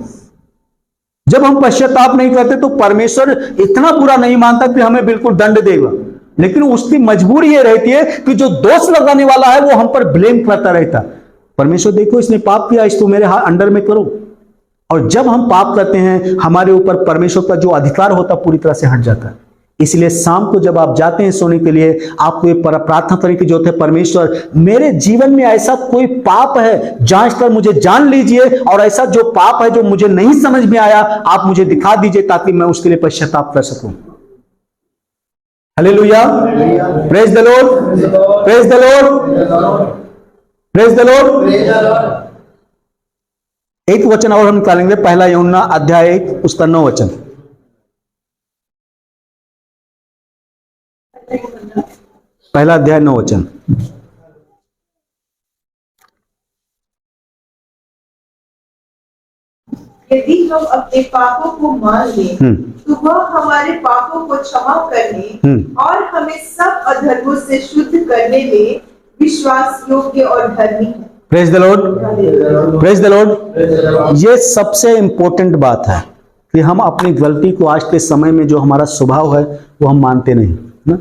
जब हम पश्चाताप नहीं करते तो परमेश्वर इतना बुरा नहीं मानता कि हमें बिल्कुल दंड देगा, लेकिन उसकी मजबूरी ये रहती है कि जो दोष लगाने वाला है वो हम पर ब्लेम करता रहता। परमेश्वर देखो इसने पाप किया, इसको मेरे हाथ अंडर में करो। और जब हम पाप करते हैं हमारे ऊपर परमेश्वर का जो अधिकार होता पूरी तरह से हट जाता है। इसलिए शाम को जब आप जाते हैं सोने के लिए, आपको ये प्रार्थना करने की जरूरत है, परमेश्वर मेरे जीवन में ऐसा कोई पाप है जांच कर मुझे जान लीजिए, और ऐसा जो पाप है जो मुझे नहीं समझ में आया आप मुझे दिखा दीजिए, ताकि मैं उसके लिए पश्चाताप कर सकूं। Hallelujah, praise the Lord, praise the Lord, praise the Lord. एक वचन और हम निकालेंगे, पहला यूहन्ना अध्याय 1 उसका 9 वचन। पहला अध्याय 9 वचन। यदि हम अपने पापों को मान लें तो वह हमारे पापों को क्षमा करने और हमें सब अधर्मों से शुद्ध करने में विश्वास योग्य और धर्मी है। Praise the Lord, praise the Lord. ये सबसे इंपॉर्टेंट बात है कि हम अपनी गलती को आज के समय में जो हमारा स्वभाव है वो हम मानते नहीं ना।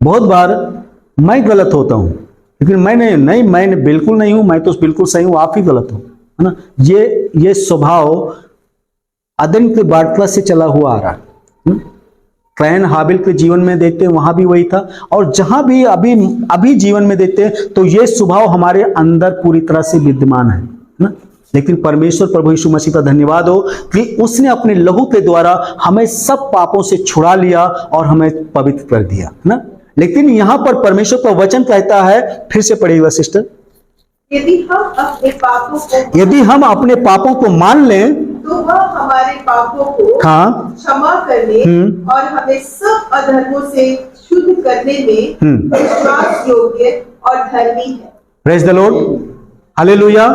बहुत बार मैं गलत होता हूं, लेकिन मैं बिल्कुल नहीं हूं, मैं तो बिल्कुल सही हूं, आप ही गलत हो, है ना। ये स्वभाव आदम के बाटला से चला हुआ आ रहा है। कैन हाबिल के जीवन में देखते हैं वहां भी वही था, और जहां भी अभी जीवन में देखते हैं तो ये स्वभाव हमारे अंदर पूरी तरह से विद्यमान है ना। लेकिन परमेश्वर प्रभु यीशु मसीह का धन्यवाद हो कि उसने अपने लहू के द्वारा हमें सब पापों से छुड़ा लिया और हमें पवित्र कर दिया ना। लेकिन यहां पर परमेश्वर का वचन कहता है, फिर से पढ़िएगा सिस्टर, यदि हम अपने पापों को मान लें तो वह हमारे पापों को क्षमा करने और हमें सब अधर्मों से शुद्ध करने में विश्वास योग्य और धर्मी है। Praise the lord, hallelujah.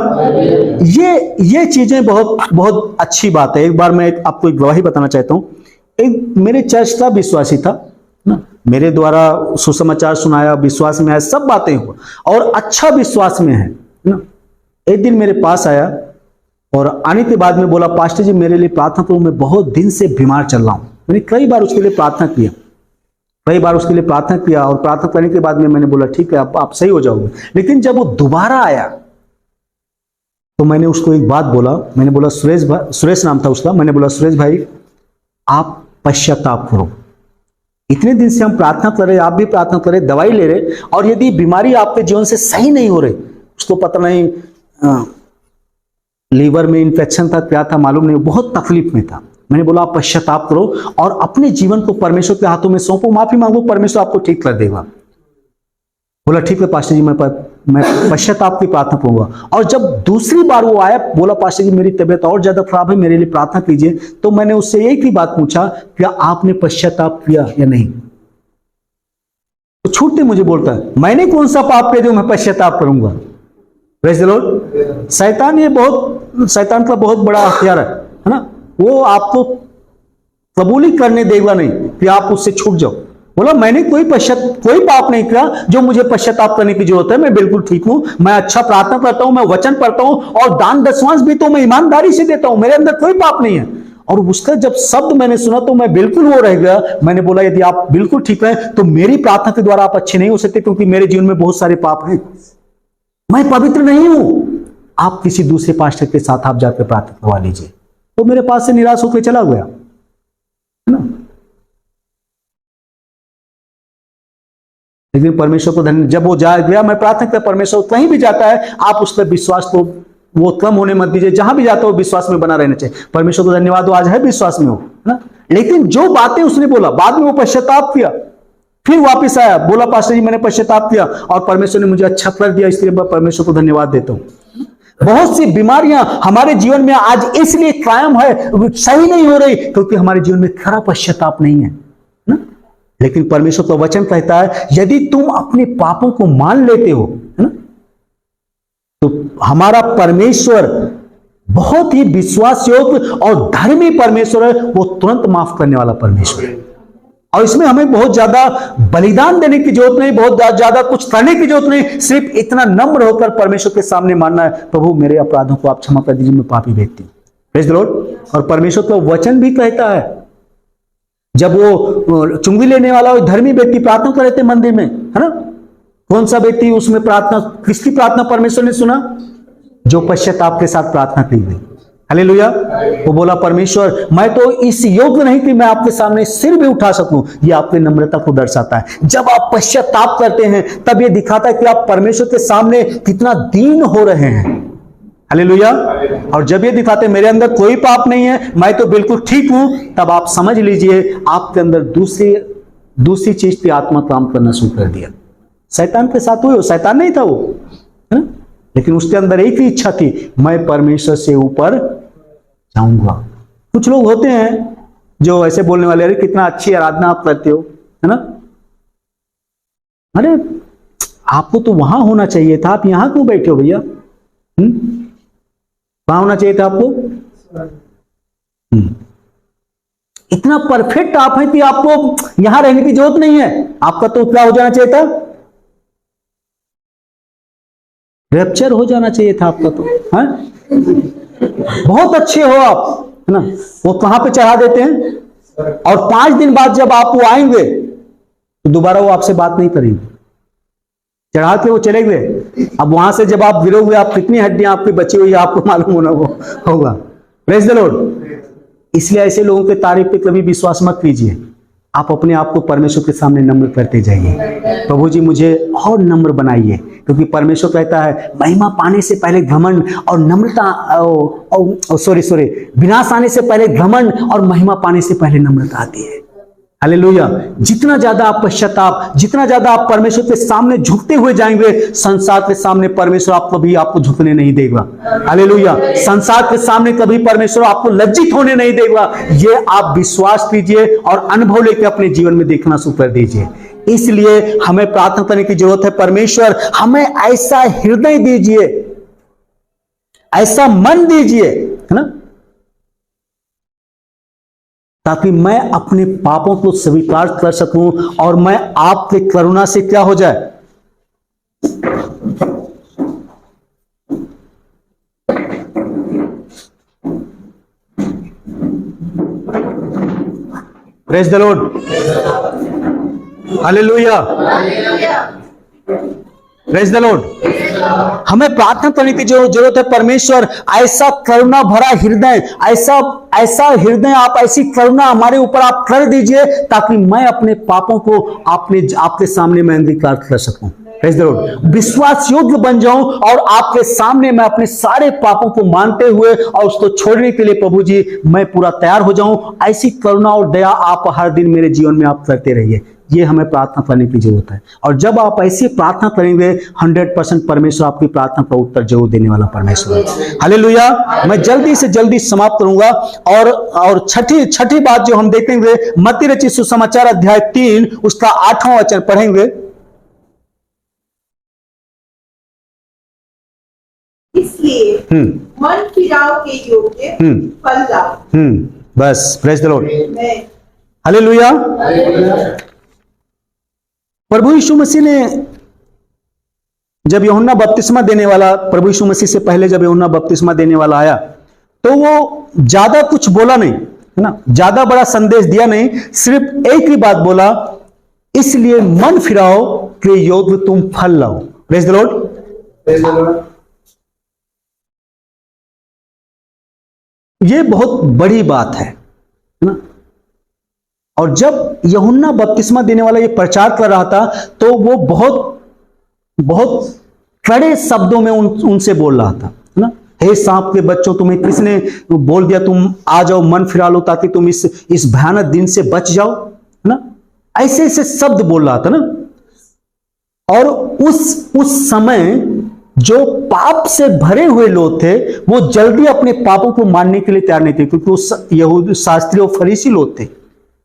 ये चीजें बहुत बहुत अच्छी बात है। एक बार मैं आपको एक गवाही बताना चाहता हूं। एक मेरे चर्च का विश्वासी था ना, मेरे द्वारा सुसमाचार सुनाया, विश्वास में आया, सब बातें हुआ और अच्छा विश्वास में है ना। एक दिन मेरे पास आया और आने के बाद में बोला, पास्टर जी मेरे लिए प्रार्थना करो, मैं बहुत दिन से बीमार चल रहा हूं। मैंने कई बार उसके लिए प्रार्थना किया और प्रार्थना करने के बाद में मैंने बोला ठीक है आप सही हो जाओगे। लेकिन जब वो दोबारा आया तो मैंने उसको एक बात बोला, मैंने बोला सुरेश नाम था उसका, मैंने बोला सुरेश भाई आप पश्चाताप करो। इतने दिन से हम प्रार्थना कर रहे, आप भी प्रार्थना कर रहे, दवाई ले रहे, और यदि बीमारी आपके जीवन से सही नहीं हो रही, उसको पता नहीं लीवर में इन्फेक्शन था क्या था मालूम नहीं, बहुत तकलीफ में था। मैंने बोला आप पश्चाताप करो और अपने जीवन को परमेश्वर के हाथों में सौंपो, माफी मांगो, परमेश्वर आपको ठीक कर देगा। बोला ठीक है पास्टर जी, मैं पश्चाताप की प्रार्थना करूंगा। और जब दूसरी बार वो आया, बोला पास्टर जी मेरी तबीयत और ज्यादा खराब है, मेरे लिए प्रार्थना कीजिए। तो मैंने उससे एक ही बात पूछा, क्या आपने पश्चाताप किया या नहीं? तो छूटते मुझे बोलता है मैंने कौन सा पाप किया जो मैं पश्चाताप करूंगा। Praise the Lord. शैतान का बहुत बड़ा हथियार है ना। वो आपको कबूली करने देगा नहीं कि आप उससे छूट जाओ। बोला मैंने कोई पाप नहीं किया जो मुझे पश्चाताप करने की जरूरत है, मैं बिल्कुल ठीक हूं, मैं अच्छा प्रार्थना करता हूं, मैं वचन पढ़ता हूं और दान दशमांश भी तो मैं ईमानदारी से देता हूं, मेरे अंदर कोई पाप नहीं है। और उसका जब शब्द मैंने सुना तो मैं बिल्कुल वो रह गया। मैंने बोला यदि आप बिल्कुल ठीक है तो मेरी प्रार्थना के द्वारा आप अच्छे नहीं हो सकते, क्योंकि मेरे जीवन में बहुत सारे पाप हैं, मैं पवित्र नहीं हूं। आप किसी दूसरे पास्टर के साथ आप जाकर प्रार्थना करवा लीजिए। तो मेरे पास से निराश होकर चला गया, है ना। लेकिन परमेश्वर को धन्यवाद, जब वो जा गया मैं प्रार्थना कर, परमेश्वर कहीं भी जाता है आप उस पर विश्वास को वो कम होने मत दीजिए, जहां भी जाता हो विश्वास में बना रहना चाहिए। परमेश्वर को धन्यवाद हो आज है विश्वास में हो ना। लेकिन जो बातें उसने बोला बाद में वो पश्चाताप किया, फिर वापस आया, बोला पास्टर जी मैंने पश्चाताप किया और परमेश्वर ने मुझे अच्छा कर दिया, इसलिए मैं परमेश्वर को धन्यवाद देता हूं। बहुत सी बीमारियां हमारे जीवन में आज इसलिए कायम है, सही नहीं हो रही, क्योंकि हमारे जीवन में खरा पश्चाताप नहीं है ना। लेकिन परमेश्वर का वचन कहता है यदि तुम अपने पापों को मान लेते हो, है ना, तो हमारा परमेश्वर बहुत ही विश्वास योग्य और धर्मी परमेश्वर है, वो तुरंत माफ करने वाला परमेश्वर है। और इसमें हमें बहुत ज्यादा बलिदान देने की जरूरत नहीं, बहुत ज्यादा कुछ करने की जरूरत नहीं, सिर्फ इतना नम्र होकर परमेश्वर के सामने मानना है, प्रभु मेरे अपराधों को आप क्षमा कर दीजिए, मैं पापी व्यक्ति हूं। Praise the Lord. और परमेश्वर का वचन भी कहता है, जब वो चुंगी लेने वाला धर्मी व्यक्ति प्रार्थना कर रहे थे मंदिर में, है ना, कौन सा व्यक्ति उसमें प्रार्थना, किसकी प्रार्थना परमेश्वर ने सुना? जो पश्चाताप के साथ प्रार्थना की गई, हालेलुया। वो बोला परमेश्वर मैं तो इस योग्य नहीं कि मैं आपके सामने सिर भी उठा सकूं। ये आपकी नम्रता को दर्शाता है। जब आप पश्चाताप करते हैं तब ये दिखाता है कि आप परमेश्वर के सामने कितना दीन हो रहे हैं। हालेलुया। और जब ये दिखाते मेरे अंदर कोई पाप नहीं है, मैं तो बिल्कुल ठीक हूं, तब आप समझ लीजिए आपके अंदर दूसरी चीज की आत्मा काम करना शुरू कर दिया। शैतान के साथ हुए, शैतान नहीं था वो, है ना? लेकिन उसके अंदर एक ही इच्छा थी, मैं परमेश्वर से ऊपर जाऊंगा। कुछ लोग होते हैं जो ऐसे बोलने वाले, अरे कितना अच्छी आराधना आप करते हो, है ना? अरे आपको तो वहां होना चाहिए था, आप यहां क्यों बैठे हो भैया? कहां होना चाहिए था आपको? इतना परफेक्ट आप हैं कि आपको यहां रहने की जरूरत नहीं है। आपका तो क्या हो जाना चाहिए था? रैप्चर हो जाना चाहिए था आपका तो, है? बहुत अच्छे हो आप, है ना? वो कहां पे चढ़ा देते हैं, और 5 दिन बाद जब आप वो आएंगे तो दोबारा वो आपसे बात नहीं करेंगे, चढ़ा के वो चले गए। अब वहां से जब आप गिरोगे, आप कितनी हड्डियां आपकी बची हुई है आपको मालूम होगा। Praise the Lord. इसलिए ऐसे लोगों के तारीफ पे कभी विश्वास मत कीजिए। आप अपने आप को परमेश्वर के सामने नम्र करते जाइए। प्रभु जी मुझे और नम्र बनाइए, क्योंकि परमेश्वर कहता है महिमा पाने से पहले घमंड और नम्रता, सॉरी विनाश आने से पहले घमंड और महिमा पाने से पहले नम्रता आती है। हालेलुया। जितना ज्यादा आप पश्चाताप, जितना ज्यादा आप परमेश्वर के सामने झुकते हुए जाएंगे, संसार के सामने परमेश्वर आपको झुकने नहीं देगा। हालेलुया। संसार के सामने कभी परमेश्वर आपको लज्जित होने नहीं देगा। ये आप विश्वास कीजिए और अनुभव लेकर अपने जीवन में देखना शुरू कर दीजिए। इसलिए हमें प्रार्थना करने की जरूरत है, परमेश्वर हमें ऐसा हृदय दीजिए, ऐसा मन दीजिए, है ना, ताकि मैं अपने पापों को स्वीकार कर सकूं और मैं आपके करुणा से क्या हो जाए, praise the lord, hallelujah, praise the Lord. हमें प्रार्थना करने की जो जरूरत है, परमेश्वर ऐसा करुणा भरा हृदय, ऐसा हृदय, आप ऐसी करुणा हमारे ऊपर आप कर दीजिए, ताकि मैं अपने पापों को आपके सामने मैं अंगीकार कर सकूं। Praise the Lord. विश्वास योग्य बन जाऊं और आपके सामने मैं अपने सारे पापों को मानते हुए और उसको छोड़ने के लिए प्रभु जी मैं पूरा तैयार हो जाऊं। ऐसी करुणा और दया आप हर दिन मेरे जीवन में आप करते रहिए। ये हमें प्रार्थना करने की जरूरत है। और जब आप ऐसी प्रार्थना करेंगे, 100% परमेश्वर आपकी प्रार्थना का उत्तर जरूर देने वाला परमेश्वर है। हालेलुया। मैं जल्दी से जल्दी समाप्त करूंगा। और छठी बात जो हम देखेंगे, मत्ती रचित सुसमाचार अध्याय 3 उसका 8वां वचन पढ़ेंगे। इसलिए मन फिराव के योग्य फल लाओ। बस, प्रेज द लॉर्ड, हालेलुया। प्रभु यीशु मसीह ने जब यूहन्ना बपतिस्मा देने वाला, प्रभु यीशु मसीह से पहले जब यूहन्ना बपतिस्मा देने वाला आया, तो वो ज्यादा कुछ बोला नहीं, है ना, ज्यादा बड़ा संदेश दिया नहीं, सिर्फ एक ही बात बोला, इसलिए मन फिराओ कि योग्य तुम फल लाओ। Praise the Lord, praise the Lord. ये बहुत बड़ी बात है ना। और जब यूहन्ना बपतिस्मा देने वाला ये प्रचार कर रहा था, तो वो बहुत कड़े शब्दों में उनसे बोल रहा था, है ना। हे सांप के बच्चों, तुम्हें किसने बोल दिया तुम आ जाओ, मन फिरा लो, ताकि तुम इस भयानक दिन से बच जाओ, है ना। ऐसे ऐसे शब्द बोल रहा था ना। और उस समय जो पाप से भरे हुए लोग थे, वो जल्दी अपने पापों को मानने के लिए तैयार नहीं थे, क्योंकि वो यहूदी शास्त्री और फरीसी लोग थे, है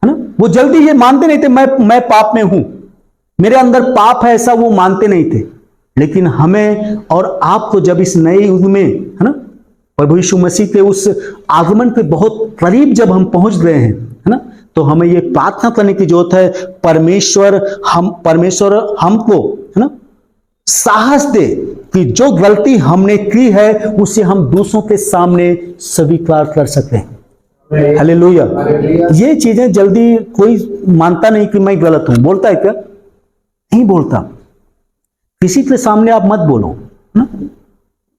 ना। वो जल्दी ये मानते नहीं थे मैं पाप में हूं, मेरे अंदर पाप है, ऐसा वो मानते नहीं थे। लेकिन हमें और आपको जब इस नए युग में, है ना, प्रभु यीशु मसीह के उस आगमन के बहुत करीब जब हम पहुंच गए हैं, है ना, तो हमें ये प्रार्थना करने की जरूरत है, परमेश्वर हमको, है ना, साहस दे कि जो गलती हमने की है उसे हम दूसरों के सामने स्वीकार कर सकें। हालेलुया। ये चीजें जल्दी कोई मानता नहीं कि मैं गलत हूं। बोलता है क्या? नहीं बोलता। किसी के सामने आप मत बोलो ना,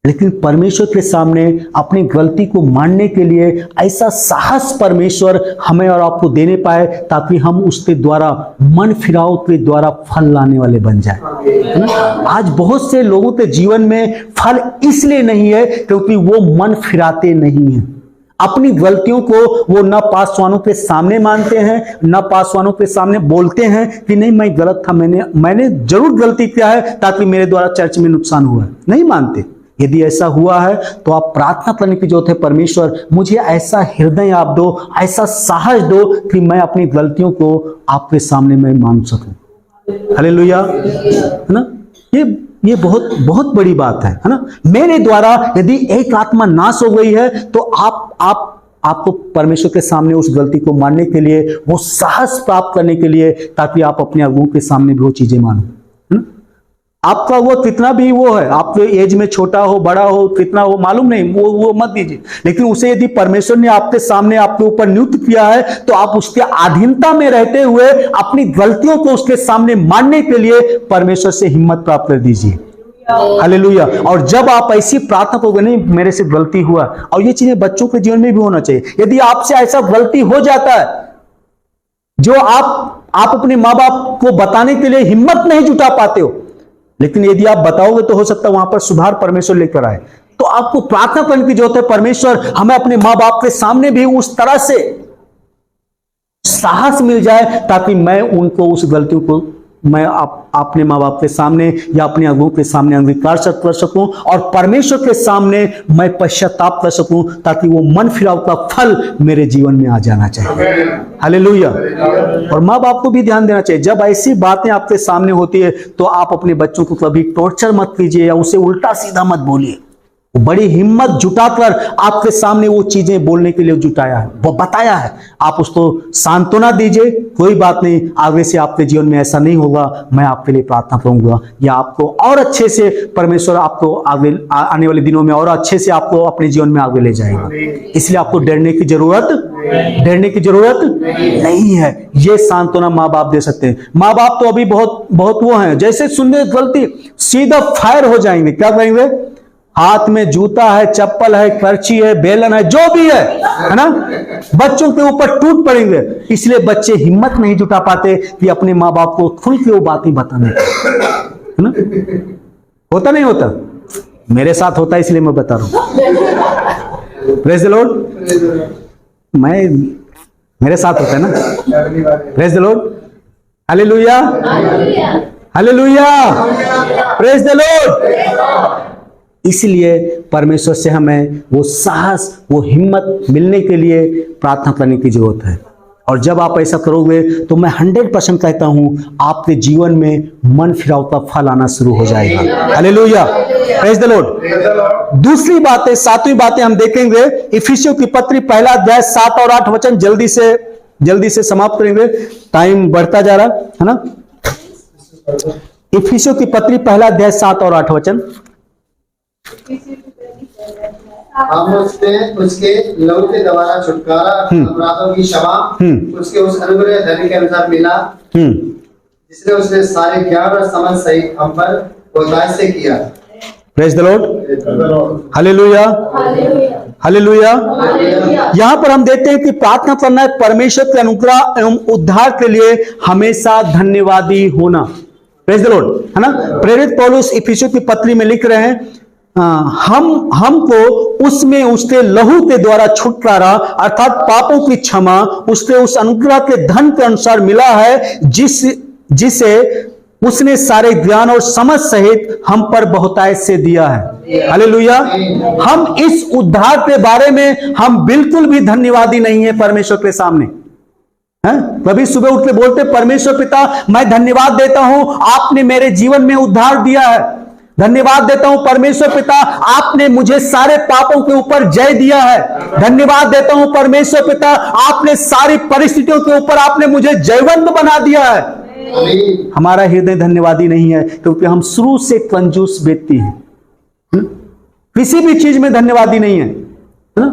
लेकिन परमेश्वर के सामने अपनी गलती को मानने के लिए ऐसा साहस परमेश्वर हमें और आपको देने पाए, ताकि हम उसके द्वारा मन फिराव के द्वारा फल लाने वाले बन जाए, है ना। आज बहुत से लोगों के जीवन में फल इसलिए नहीं है क्योंकि वो मन फिराते नहीं है। अपनी गलतियों को वो न पासवानों के सामने मानते हैं, न पासवानों के सामने बोलते हैं कि नहीं मैं गलत था, मैंने जरूर गलती किया है ताकि मेरे द्वारा चर्च में नुकसान हुआ है, नहीं मानते। यदि ऐसा हुआ है तो आप प्रार्थना करने की जरूरत है, परमेश्वर मुझे ऐसा हृदय आप दो, ऐसा साहस दो कि मैं अपनी गलतियों को आपके सामने मैं मान सकूं। हालेलुया, है ना। ये बहुत बहुत बड़ी बात है ना। मेरे द्वारा यदि एक आत्मा नाश हो गई है तो आपको परमेश्वर के सामने उस गलती को मानने के लिए, वो साहस प्राप्त करने के लिए, ताकि आप अपने अगुओं के सामने भी वो चीजें मानो, है ना। आपका वो कितना भी वो है, आपके एज में छोटा हो बड़ा हो कितना हो मालूम नहीं, वो मत दीजिए, लेकिन उसे यदि परमेश्वर ने आपके सामने आपके ऊपर नियुक्त किया है तो आप उसके अधीनता में रहते हुए अपनी गलतियों को उसके सामने मानने के लिए परमेश्वर से हिम्मत प्राप्त कर दीजिए। हालेलुया। और जब आप ऐसी प्रार्थना करोगे, नहीं मेरे से गलती हुआ, और ये चीजें बच्चों के जीवन में भी होना चाहिए। यदि आपसे ऐसा गलती हो जाता है जो आप अपने माँ बाप को बताने के लिए हिम्मत नहीं जुटा पाते हो, लेकिन यदि आप बताओगे तो हो सकता है वहां पर सुधार परमेश्वर लेकर आए। तो आपको प्रार्थना करने की जरूरत है, परमेश्वर हमें अपने माँ बाप के सामने भी उस तरह से साहस मिल जाए ताकि मैं उनको उस गलतियों को मैं अपने माँ बाप के सामने या अपने अगुओं के सामने अंगीकार कर सकूं और परमेश्वर के सामने मैं पश्चाताप कर सकूं, ताकि वो मन फिराव का फल मेरे जीवन में आ जाना चाहिए। हालेलुया। और माँ बाप को भी ध्यान देना चाहिए, जब ऐसी बातें आपके सामने होती है तो आप अपने बच्चों को कभी टॉर्चर मत कीजिए या उसे उल्टा सीधा मत बोलिए। बड़ी हिम्मत जुटाकर आपके सामने वो चीजें बोलने के लिए जुटाया है, वो बताया है, आप उसको सांत्वना दीजिए, कोई बात नहीं, आगे से आपके जीवन में ऐसा नहीं होगा, मैं आपके लिए प्रार्थना करूंगा, या आपको और अच्छे से परमेश्वर आपको आगे आने वाले दिनों में और अच्छे से आपको अपने जीवन में आगे ले जाएगा। इसलिए आपको डरने की जरूरत नहीं है। ये सांत्वना माँ बाप दे सकते हैं। माँ बाप तो अभी बहुत बहुत वो हैं, जैसे सुनने गलती सीधा फायर हो जाएंगे, क्या करेंगे, हाथ में जूता है, चप्पल है, करची है, बेलन है, जो भी है ना, बच्चों के ऊपर टूट पड़ेंगे। इसलिए बच्चे हिम्मत नहीं जुटा पाते कि अपने माँ बाप को खुल के वो बातें बताने, है ना। होता नहीं होता, मेरे साथ होता है इसलिए मैं बता रहा हूं। Praise the Lord. मेरे साथ होता है ना। Praise the lord. Hallelujah, hallelujah, praise the Lord. इसलिए परमेश्वर से हमें वो साहस, वो हिम्मत मिलने के लिए प्रार्थना करने की जरूरत है। और जब आप ऐसा करोगे तो मैं 100% कहता हूं आपके जीवन में मन फिराव का फल आना शुरू हो जाएगा। Hallelujah, praise the Lord. दूसरी बातें, 7वीं बातें हम देखेंगे। इफिसियों की पत्री 1 अध्याय 7 और 8 वचन जल्दी से समाप्त करेंगे, टाइम बढ़ता जा रहा है ना। इफिसियों की पत्री 1 अध्याय 7 और 8 वचन। हम उसके लहू के द्वारा छुटकारा, अपराधों की क्षमा, उसके उस अनुग्रह धन के अनुसार मिला जिसने उसने सारे ज्ञान और समझ सहित हम पर बहुतायत से किया। Praise the lord. Hallelujah, hallelujah. यहां पर हम देखते हैं कि प्रार्थना करना है परमेश्वर के अनुग्रह एवं उद्धार के लिए हमेशा धन्यवादी होना। प्रेज द लॉर्ड, है ना। प्रेरित पौलुस इफिसियों की पत्री में लिख रहे हैं, हमको उसमें उसके लहू के द्वारा छुटकारा अर्थात पापों की क्षमा उसके उस अनुग्रह के धन के अनुसार मिला है, जिसे उसने सारे ज्ञान और समझ सहित हम पर बहुतायत से दिया है। हालेलुया। हम इस उद्धार के बारे में हम बिल्कुल भी धन्यवादी नहीं है परमेश्वर के सामने। कभी सुबह उठ के बोलते परमेश्वर पिता मैं धन्यवाद देता हूं आपने मेरे जीवन में उद्धार दिया है, धन्यवाद देता हूं परमेश्वर पिता आपने मुझे सारे पापों के ऊपर जय दिया है, धन्यवाद देता हूं परमेश्वर पिता आपने सारी परिस्थितियों के ऊपर आपने मुझे जयवंत बना दिया है। हमारा हृदय धन्यवादी नहीं है क्योंकि हम शुरू से कंजूस व्यक्ति हैं, किसी भी चीज में धन्यवादी नहीं है ना।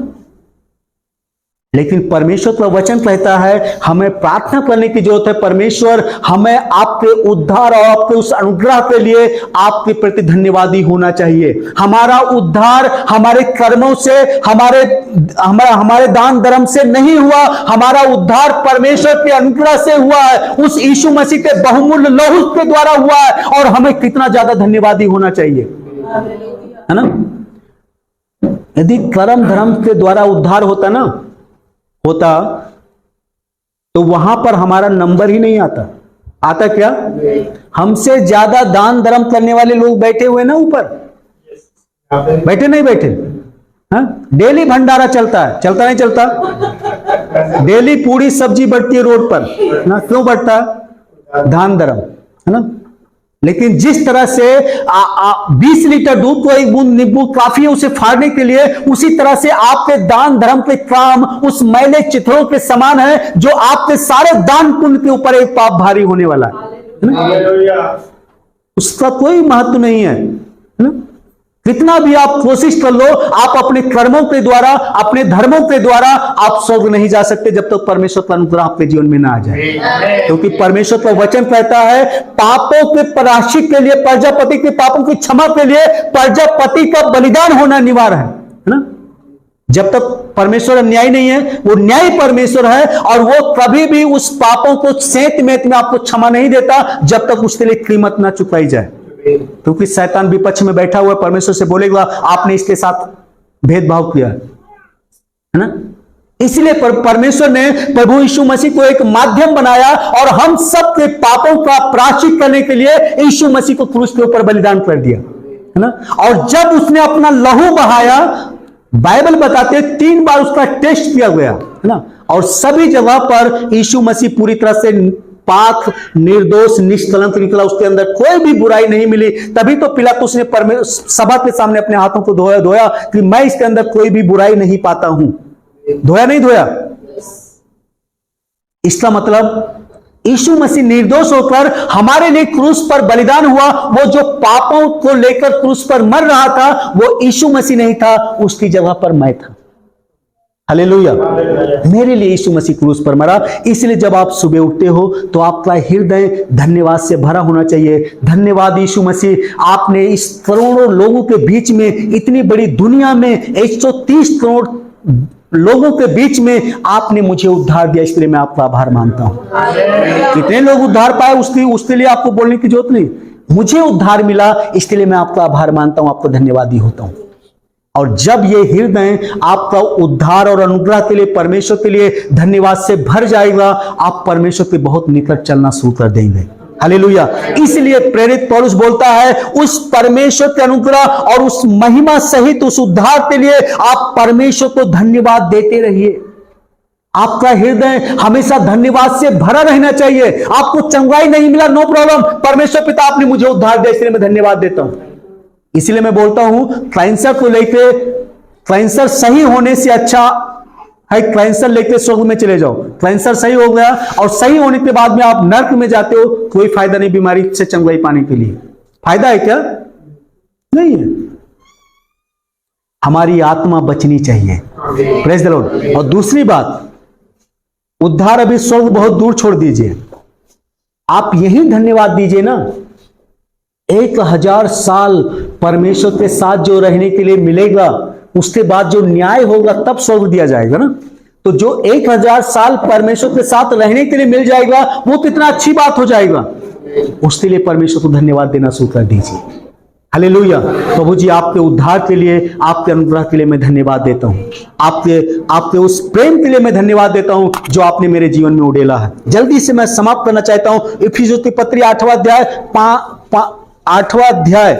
लेकिन परमेश्वर का वचन कहता है हमें प्रार्थना करने की जरूरत है। परमेश्वर, हमें आपके उद्धार और आपके उस अनुग्रह के लिए आपके प्रति धन्यवादी होना चाहिए। हमारा उद्धार हमारे कर्मों से, हमारे दान धर्म से नहीं हुआ। हमारा उद्धार परमेश्वर के अनुग्रह से हुआ है, उस यीशु मसीह के बहुमूल्य लहू के द्वारा हुआ है। और हमें कितना ज्यादा धन्यवादी होना चाहिए, है ना। यदि कर्म धर्म के द्वारा उद्धार होता तो वहां पर हमारा नंबर ही नहीं आता क्या? हमसे ज्यादा दान धर्म करने वाले लोग बैठे हुए ना ऊपर, बैठे नहीं बैठे? डेली भंडारा चलता है, चलता नहीं चलता? डेली पूरी सब्जी बढ़ती है रोड पर ना, क्यों बढ़ता है? दान धर्म, है ना। लेकिन जिस तरह से 20 लीटर दूध को एक बूंद नींबू काफी है उसे फाड़ने के लिए, उसी तरह से आपके दान धर्म के काम उस मैले चित्रों के समान है जो आपके सारे दान पुण्य के ऊपर एक पाप भारी होने वाला है। उसका कोई महत्व नहीं है ना? कितना भी आप कोशिश कर लो, आप अपने कर्मों के द्वारा, अपने धर्मों के द्वारा आप स्वर्ग नहीं जा सकते जब तक परमेश्वर का अनुग्रह आपके जीवन में ना आ जाए। क्योंकि परमेश्वर का वचन कहता है पापों के प्रायश्चित के लिए, प्रजापति के पापों की क्षमा के लिए प्रजापति का बलिदान होना अनिवार्य है ना। जब तक परमेश्वर न्याय नहीं है, वो न्याय परमेश्वर है और वो कभी भी उस पापों को सेंत मेत में आपको क्षमा नहीं देता जब तक उसके लिए कीमत ना चुकाई जाए। क्योंकि शैतान विपक्ष में बैठा हुआ परमेश्वर से बोलेगा आपने इसके साथ भेदभाव किया, है ना। इसलिए परमेश्वर ने प्रभु यीशु मसीह को एक माध्यम बनाया और हम सब के पापों का प्रायश्चित करने के लिए यीशु मसीह को क्रूस के ऊपर बलिदान कर दिया, है ना। और जब उसने अपना लहू बहाया, बाइबल बताते 3 बार उसका टेस्ट किया गया, है ना। और सभी जगह पर यीशु मसीह पूरी तरह से पाक, निर्दोष, निष्कलंक निकला, उसके अंदर कोई भी बुराई नहीं मिली। तभी तो पिलातुस ने सभा के सामने अपने हाथों को धोया कि मैं इसके अंदर कोई भी बुराई नहीं पाता हूं। धोया नहीं धोया? इसका मतलब यीशु मसीह निर्दोष होकर हमारे लिए क्रूस पर बलिदान हुआ। वो जो पापों को लेकर क्रूस पर मर रहा था वो यीशु मसीह नहीं था, उसकी जगह पर मैं था। हालेलुया। मेरे लिए यीशु मसीह क्रूस पर मरा। इसलिए जब आप सुबह उठते हो तो आपका हृदय धन्यवाद से भरा होना चाहिए। धन्यवाद यीशु मसीह, आपने इस करोड़ों लोगों के बीच में, इतनी बड़ी दुनिया में 130 करोड़ लोगों के बीच में आपने मुझे उद्धार दिया, इसलिए मैं आपका आभार मानता हूं। कितने लोग उद्धार पाए उसके लिए आपको बोलने की जरूरत नहीं। मुझे उद्धार मिला इसलिए मैं आपका आभार मानता हूं, आपको धन्यवादी होता हूं। और जब ये हृदय आपका उद्धार और अनुग्रह के लिए, परमेश्वर के लिए धन्यवाद से भर जाएगा, आप परमेश्वर के बहुत निकट चलना शुरू कर देंगे। हालेलुया। इसलिए प्रेरित पौलुस बोलता है उस परमेश्वर के अनुग्रह और उस महिमा सहित उस उद्धार के लिए आप परमेश्वर को धन्यवाद देते रहिए। आपका हृदय हमेशा धन्यवाद से भरा रहना चाहिए। आपको चंगाई नहीं मिला, नो प्रॉब्लम, परमेश्वर पिता आपने मुझे उद्धार दिया इसलिए मैं धन्यवाद देता हूं। इसलिए मैं बोलता हूं कैंसर को लेके, कैंसर सही होने से अच्छा है कैंसर लेके स्वर्ग में चले जाओ। कैंसर सही हो गया और सही होने के बाद में आप नर्क में जाते हो, कोई फायदा नहीं बीमारी से चंगाई पाने के लिए। फायदा है क्या? नहीं है। हमारी आत्मा बचनी चाहिए। Praise the Lord. और दूसरी बात, उद्धार अभी स्वर्ग बहुत दूर छोड़ दीजिए, आप यही धन्यवाद दीजिए ना। 1000 साल परमेश्वर के साथ जो रहने के लिए मिलेगा, उसके बाद जो न्याय होगा तब स्वर्ग दिया जाएगा ना। तो जो 1000 साल परमेश्वर के साथ रहने के लिए मिल जाएगा वो कितना अच्छी बात हो जाएगा। उसके लिए परमेश्वर को धन्यवाद देना शुरू कर दीजिए। हालेलुया। प्रभु जी आपके उद्धार के लिए, आपके अनुग्रह के लिए मैं धन्यवाद देता हूं। आपके उस प्रेम के लिए मैं धन्यवाद देता हूं जो आपने मेरे जीवन में उड़ेला है। जल्दी से मैं समाप्त करना चाहता हूं। इफिसियों की पत्री 8वां अध्याय 5वां अध्याय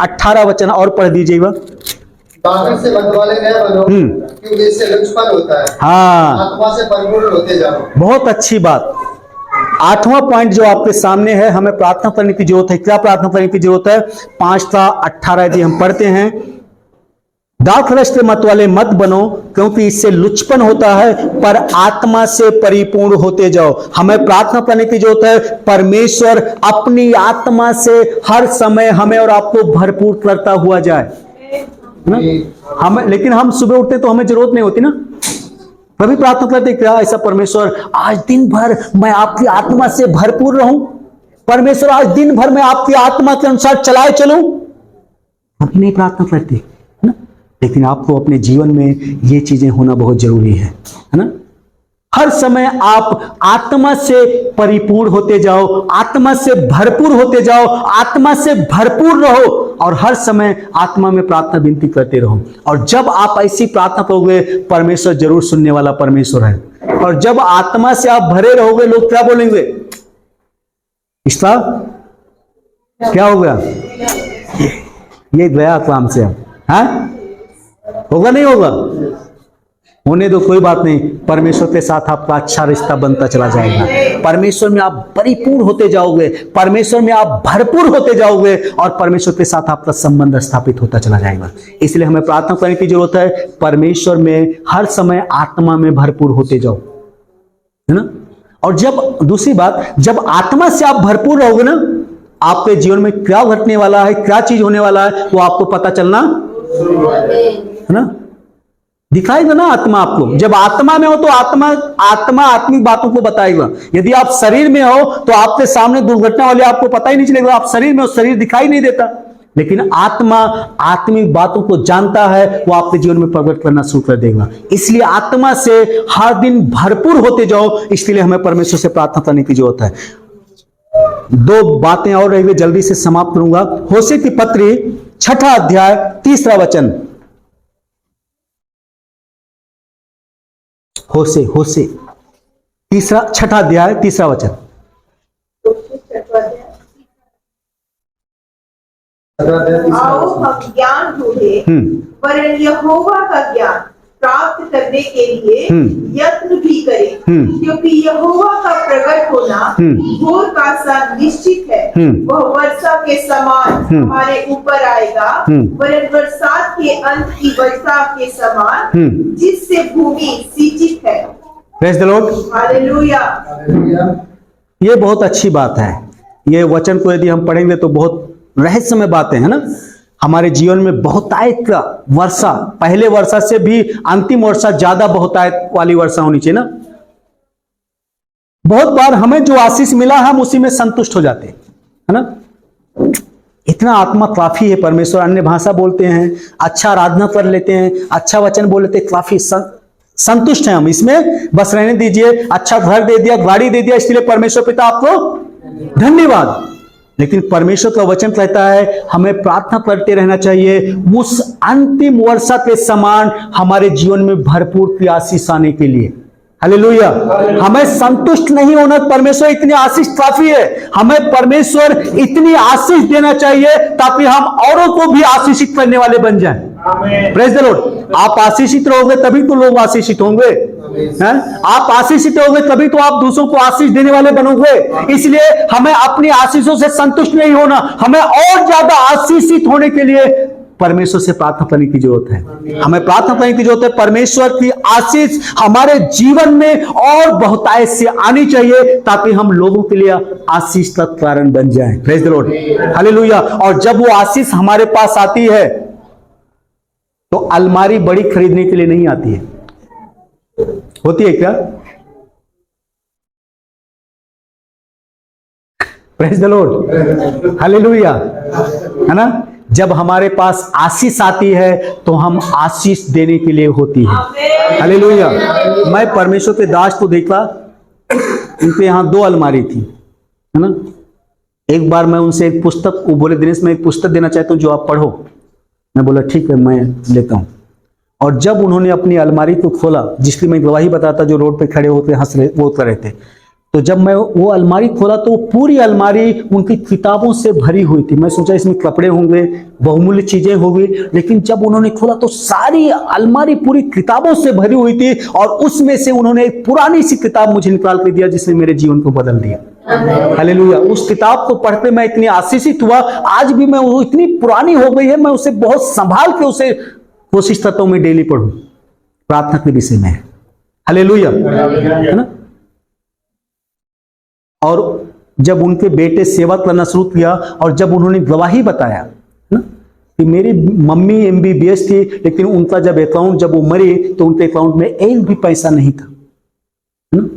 18 वचन और पढ़ दीजिएगा। बादल से बंधवाले न बनो, क्योंकि इससे लुचपन होता है। हाँ, आत्मा से परिपूर्ण होते जाओ। बहुत अच्छी बात। 8वां पॉइंट जो आपके सामने है, हमें प्रार्थना करने की जरूरत है। क्या प्रार्थना करने की जरूरत है? 5:18 यदि हम पढ़ते हैं, दाखरस्त मत वाले मत बनो, क्योंकि इससे लुचपन होता है, पर आत्मा से परिपूर्ण होते जाओ। हमें प्रार्थना करने की जरूरत है, परमेश्वर अपनी आत्मा से हर समय हमें और आपको भरपूर करता हुआ जाए। ना। लेकिन हम सुबह उठते तो हमें जरूरत नहीं होती ना, कभी प्रार्थना करते क्या ऐसा, परमेश्वर आज दिन भर मैं आपकी आत्मा से भरपूर रहूं, परमेश्वर आज दिन भर मैं आपकी आत्मा के अनुसार चलाए चलूं, कभी नहीं प्रार्थना करते है ना। लेकिन आपको अपने जीवन में ये चीजें होना बहुत जरूरी है ना। हर समय आप आत्मा से परिपूर्ण होते जाओ, आत्मा से भरपूर होते जाओ, आत्मा से भरपूर रहो और हर समय आत्मा में प्रार्थना विनती करते रहो। और जब आप ऐसी प्रार्थना करोगे, परमेश्वर जरूर सुनने वाला परमेश्वर है। और जब आत्मा से आप भरे रहोगे, लोग क्या बोलेंगे, इसका क्या हो गया, ये गया काम से, होगा नहीं होगा, होने दो, कोई बात नहीं। परमेश्वर के साथ आपका अच्छा रिश्ता बनता चला जाएगा, परमेश्वर में आप परिपूर्ण होते जाओगे, परमेश्वर में आप भरपूर होते जाओगे और परमेश्वर के साथ आपका संबंध स्थापित होता चला जाएगा। इसलिए हमें प्रार्थना करने की जरूरत है, परमेश्वर में हर समय आत्मा में भरपूर होते जाओ, है ना। और जब दूसरी बात, जब आत्मा से आप भरपूर रहोगे ना, आपके जीवन में क्या घटने वाला है, क्या चीज होने वाला है, वो आपको पता चलना है ना, दिखाएगा ना आत्मा आपको। जब आत्मा में हो तो आत्मा आत्मिक बातों को बताएगा। यदि आप शरीर में हो तो आपके सामने दुर्घटना वाले आपको पता ही नहीं चलेगा, आप शरीर में हो, शरीर दिखाई नहीं देता। लेकिन आत्मा आत्मिक बातों को जानता है, वो आपके जीवन में प्रकट करना शुरू कर देगा। इसलिए आत्मा से हर दिन भरपूर होते जाओ। इसलिए हमें परमेश्वर से प्रार्थना करने की जरूरत है। दो बातें और रह गई, जल्दी से समाप्त करूंगा। होशे की पत्री 6 अध्याय 3 वचन। होशे 6 अध्याय 3 वचन। आओ हम ज्ञान ढूंढे, वरन यहोवा का ज्ञान प्राप्त करने के लिए यत्न भी करें, क्योंकि यहोवा का प्रकट होना घोर का सा निश्चित है। वह वर्षा के समान हमारे ऊपर आएगा, वरन बरसात के अंत की वर्षा के समान, जिससे भूमि सिंचित है। Praise the lord, hallelujah. ये बहुत अच्छी बात है। ये वचन को यदि हम पढ़ेंगे तो बहुत रहस्यमय बातें है ना। हमारे जीवन में बहुतायत का वर्षा, पहले वर्षा से भी अंतिम वर्षा ज्यादा बहुतायत वाली वर्षा होनी चाहिए ना। बहुत बार हमें जो आशीष मिला हम उसी में संतुष्ट हो जाते है ना। इतना आत्मा काफी है। परमेश्वर अन्य भाषा बोलते हैं, अच्छा आराधना कर लेते हैं, अच्छा वचन बोल लेते हैं, काफी संतुष्ट हैं हम, इसमें बस रहने दीजिए। अच्छा घर दे दिया, गाड़ी दे दिया, इसलिए परमेश्वर पिता आपको धन्यवाद। लेकिन परमेश्वर का वचन कहता है हमें प्रार्थना करते रहना चाहिए, उस अंतिम वर्षा के समान हमारे जीवन में भरपूर की आशीष आने के लिए। हालेलुया। हमें संतुष्ट नहीं होना, परमेश्वर इतनी आशीष काफी है। हमें परमेश्वर इतनी आशीष देना चाहिए ताकि हम औरों को भी आशीषित करने वाले बन जाएं। Praise the Lord. आप आशीषित रहोगे तभी तो लोग आशीषित होंगे, हैं? आप आशीषित होंगे तभी तो आप दूसरों को आशीष देने वाले बनोगे। इसलिए हमें अपनी आशीषों से संतुष्ट नहीं होना, हमें और ज्यादा आशीषित होने के लिए परमेश्वर से प्रार्थना करने की जरूरत है। हमें प्रार्थना करने की जरूरत है, परमेश्वर की आशीष हमारे जीवन में और बहुतायत से आनी चाहिए ताकि हम लोगों के लिए आशीष का कारण बन जाएं। Praise the lord, hallelujah. और जब वो आशीष हमारे पास आती है तो अलमारी बड़ी खरीदने के लिए नहीं आती है, होती है क्या? प्रेज़ द लॉर्ड, हालेलुया, है ना। जब हमारे पास आशीष आती है तो हम आशीष देने के लिए होती है। हालेलुया। मैं परमेश्वर के दास को देखा, उनके यहाँ 2 अलमारी थी, है ना। एक बार मैं उनसे एक पुस्तक, वो बोले दिनेश मैं एक पुस्तक देना चाहता हूँ जो आप पढ़ो। मैं बोला ठीक है मैं लेता हूँ। और जब उन्होंने अपनी अलमारी को खोला, जिसकी मैं गवाही बताता, जो रोड पे खड़े होकर हंस रहे वो कर रहे थे, तो जब मैं वो अलमारी खोला तो पूरी अलमारी उनकी किताबों से भरी हुई थी। मैं सोचा इसमें कपड़े होंगे, बहुमूल्य चीजें होंगी, लेकिन जब उन्होंने खोला तो सारी अलमारी पूरी किताबों से भरी हुई थी और उसमें से उन्होंने एक पुरानी सी किताब मुझे निकाल के दिया जिसने मेरे जीवन को बदल दिया। हालेलुया। उस किताब को पढ़ते मैं इतनी आशीषित हुआ, आज भी मैं वो इतनी पुरानी हो गई है, मैं उसे बहुत संभाल के उसे कोशिश करता हूं मैं डेली पढ़ूं, प्रार्थना के विषय में। हालेलुया, है ना। और जब उनके बेटे सेवा करना शुरू किया और जब उन्होंने गवाही बताया ना, कि मेरी मम्मी MBBS थी, लेकिन उनका जब वो मरी तो उनके अकाउंट में एक भी पैसा नहीं था, है ना।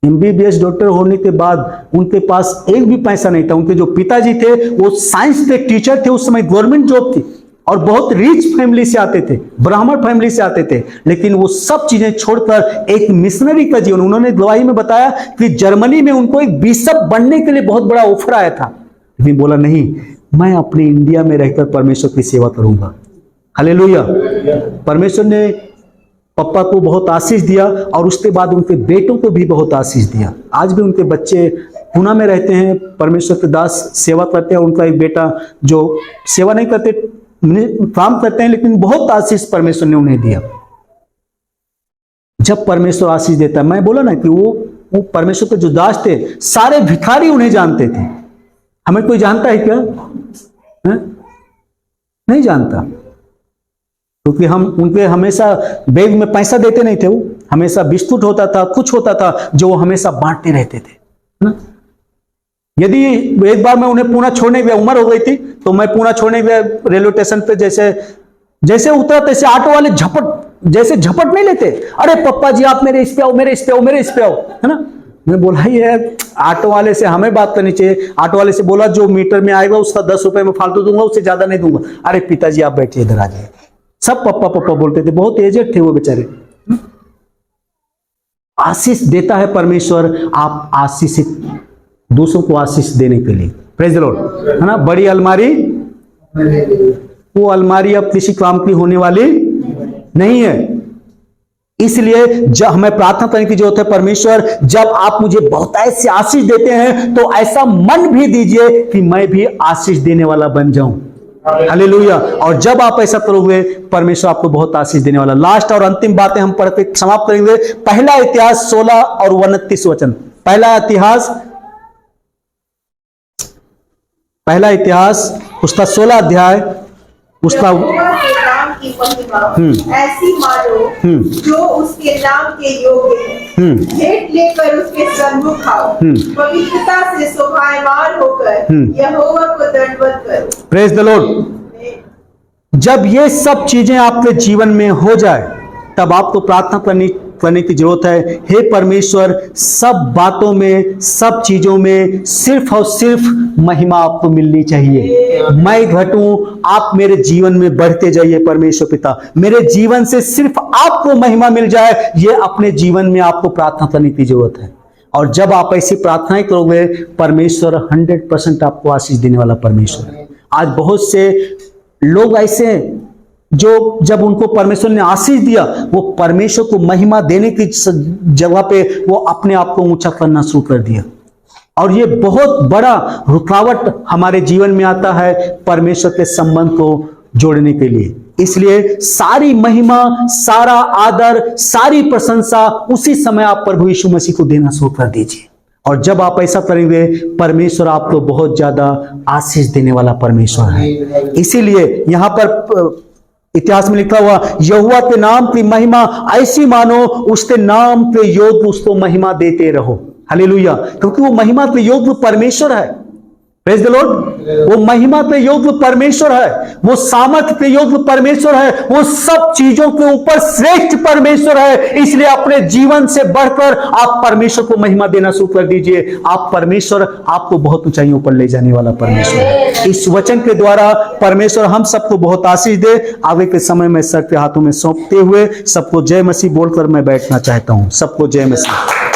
MBBS डॉक्टर होने के बाद उनके पास एक भी पैसा नहीं था। उनके जो पिताजी थे वो साइंस के टीचर थे, उस समय गवर्नमेंट जॉब थी और बहुत रिच फैमिली से आते थे, ब्राह्मण फैमिली से आते थे, लेकिन वो सब चीजें छोड़कर एक मिशनरी का जीवन। उन्होंने गवाही में बताया कि जर्मनी में उनको एक बिशप बनने के लिए बहुत बड़ा ऑफर आया था, लेकिन बोला नहीं, मैं अपने इंडिया में रहकर परमेश्वर की सेवा करूंगा। हालेलुया। परमेश्वर ने पापा को बहुत आशीष दिया और उसके बाद उनके बेटों को भी बहुत आशीष दिया। आज भी उनके बच्चे पुणे में रहते हैं, परमेश्वर के दास सेवा करते हैं। उनका एक बेटा जो सेवा नहीं करते, काम करते हैं, लेकिन बहुत आशीष परमेश्वर ने उन्हें दिया। जब परमेश्वर आशीष देता है, मैं बोला ना कि वो परमेश्वर के जो दास थे, सारे भिखारी उन्हें जानते थे। हमें कोई जानता है क्या? है? नहीं जानता, क्योंकि हम उनके हमेशा बैग में पैसा देते नहीं थे। वो हमेशा बिस्कुट होता था, कुछ होता था जो वो हमेशा बांटते रहते थे, है ना। यदि एक बार मैं उन्हें पुणे छोड़ने गया, उम्र हो गई थी, तो मैं पुणे छोड़ने गया, रेलवे स्टेशन पे जैसे उतरा तैसे ऑटो वाले झपट नहीं लेते, अरे पप्पा जी आप मेरे इस पे आओ, मेरे इस पे आओ, मेरे इस पे आओ, है ना। मैं बोला ये ऑटो वाले से हमें बात करनी चाहिए। ऑटो वाले से बोला जो मीटर में आएगा उसका 10 रुपए में फालतू दूंगा, उससे ज्यादा नहीं दूंगा। अरे पिताजी आप बैठिए, इधर आ जाइए। सब पप्पा पप्पा बोलते थे, बहुत एजेड थे वो बेचारे। आशीष देता है परमेश्वर, आप आशीष दूसरों को आशीष देने के लिए। प्रेज द लॉर्ड, है ना। बड़ी अलमारी, वो अलमारी अब किसी काम की होने वाली नहीं है। इसलिए जब हमें प्रार्थना करने की जरूरत है, परमेश्वर जब आप मुझे बहुतायत से आशीष देते हैं तो ऐसा मन भी दीजिए कि मैं भी आशीष देने वाला बन जाऊं। हालेलुया। और जब आप ऐसा करोगे, परमेश्वर आपको बहुत आशीष देने वाला। लास्ट और अंतिम बातें हम पढ़ के समाप्त करेंगे। पहला इतिहास 16 और 29 वचन। पहला इतिहास उसका 16 अध्याय, उसका यहोवा के नाम की महिमा ऐसी मानो जो उसके नाम के योग्य है। भेंट लेकर उसके सन्मुख आओ, पवित्रता से शोभायमान होकर यहोवा को दंडवत करो। Praise the Lord. जब ये सब चीजें आपके जीवन में हो जाए, तब आपको प्रार्थना करने की जरूरत है। हे परमेश्वर, सब बातों में, सब चीजों में सिर्फ और सिर्फ महिमा आपको मिलनी चाहिए। मैं घटूं, आप मेरे जीवन में बढ़ते जाइए। परमेश्वर पिता, मेरे जीवन से सिर्फ आपको महिमा मिल जाए, ये अपने जीवन में आपको प्रार्थना करने की जरूरत है। और जब आप ऐसी प्रार्थनाएं करोगे, परमेश्वर 100% आपको आशीष देने वाला परमेश्वर है। आज बहुत से लोग ऐसे हैं जो जब उनको परमेश्वर ने आशीष दिया, वो परमेश्वर को महिमा देने की जगह पे वो अपने आप को ऊंचा करना शुरू कर दिया। और ये बहुत बड़ा रुकावट हमारे जीवन में आता है परमेश्वर के संबंध को जोड़ने के लिए। इसलिए सारी महिमा, सारा आदर, सारी प्रशंसा उसी समय आप प्रभु यीशु मसीह को देना शुरू कर दीजिए। और जब आप ऐसा करेंगे, परमेश्वर आपको बहुत ज्यादा आशीष देने वाला परमेश्वर है। इसीलिए यहां पर इतिहास में लिखा हुआ, यहोवा के नाम की महिमा ऐसी मानो उसके नाम के योग्य उसको महिमा देते रहो। हालेलुया। क्योंकि वो महिमा के योग्य परमेश्वर है। Praise the Lord. वो महिमा के योग्य परमेश्वर है, वो सामर्थ्य के योग्य परमेश्वर है, वो सब चीजों के ऊपर श्रेष्ठ परमेश्वर है। इसलिए अपने जीवन से बढ़कर आप परमेश्वर को महिमा देना शुरू कर दीजिए। आप परमेश्वर आपको बहुत ऊंचाइयों पर ले जाने वाला परमेश्वर है। इस वचन के द्वारा परमेश्वर हम सबको बहुत आशीष दे। आगे के समय में सर के हाथों में सौंपते हुए सबको जय मसीह बोलकर मैं बैठना चाहता हूं। सबको जय मसीह।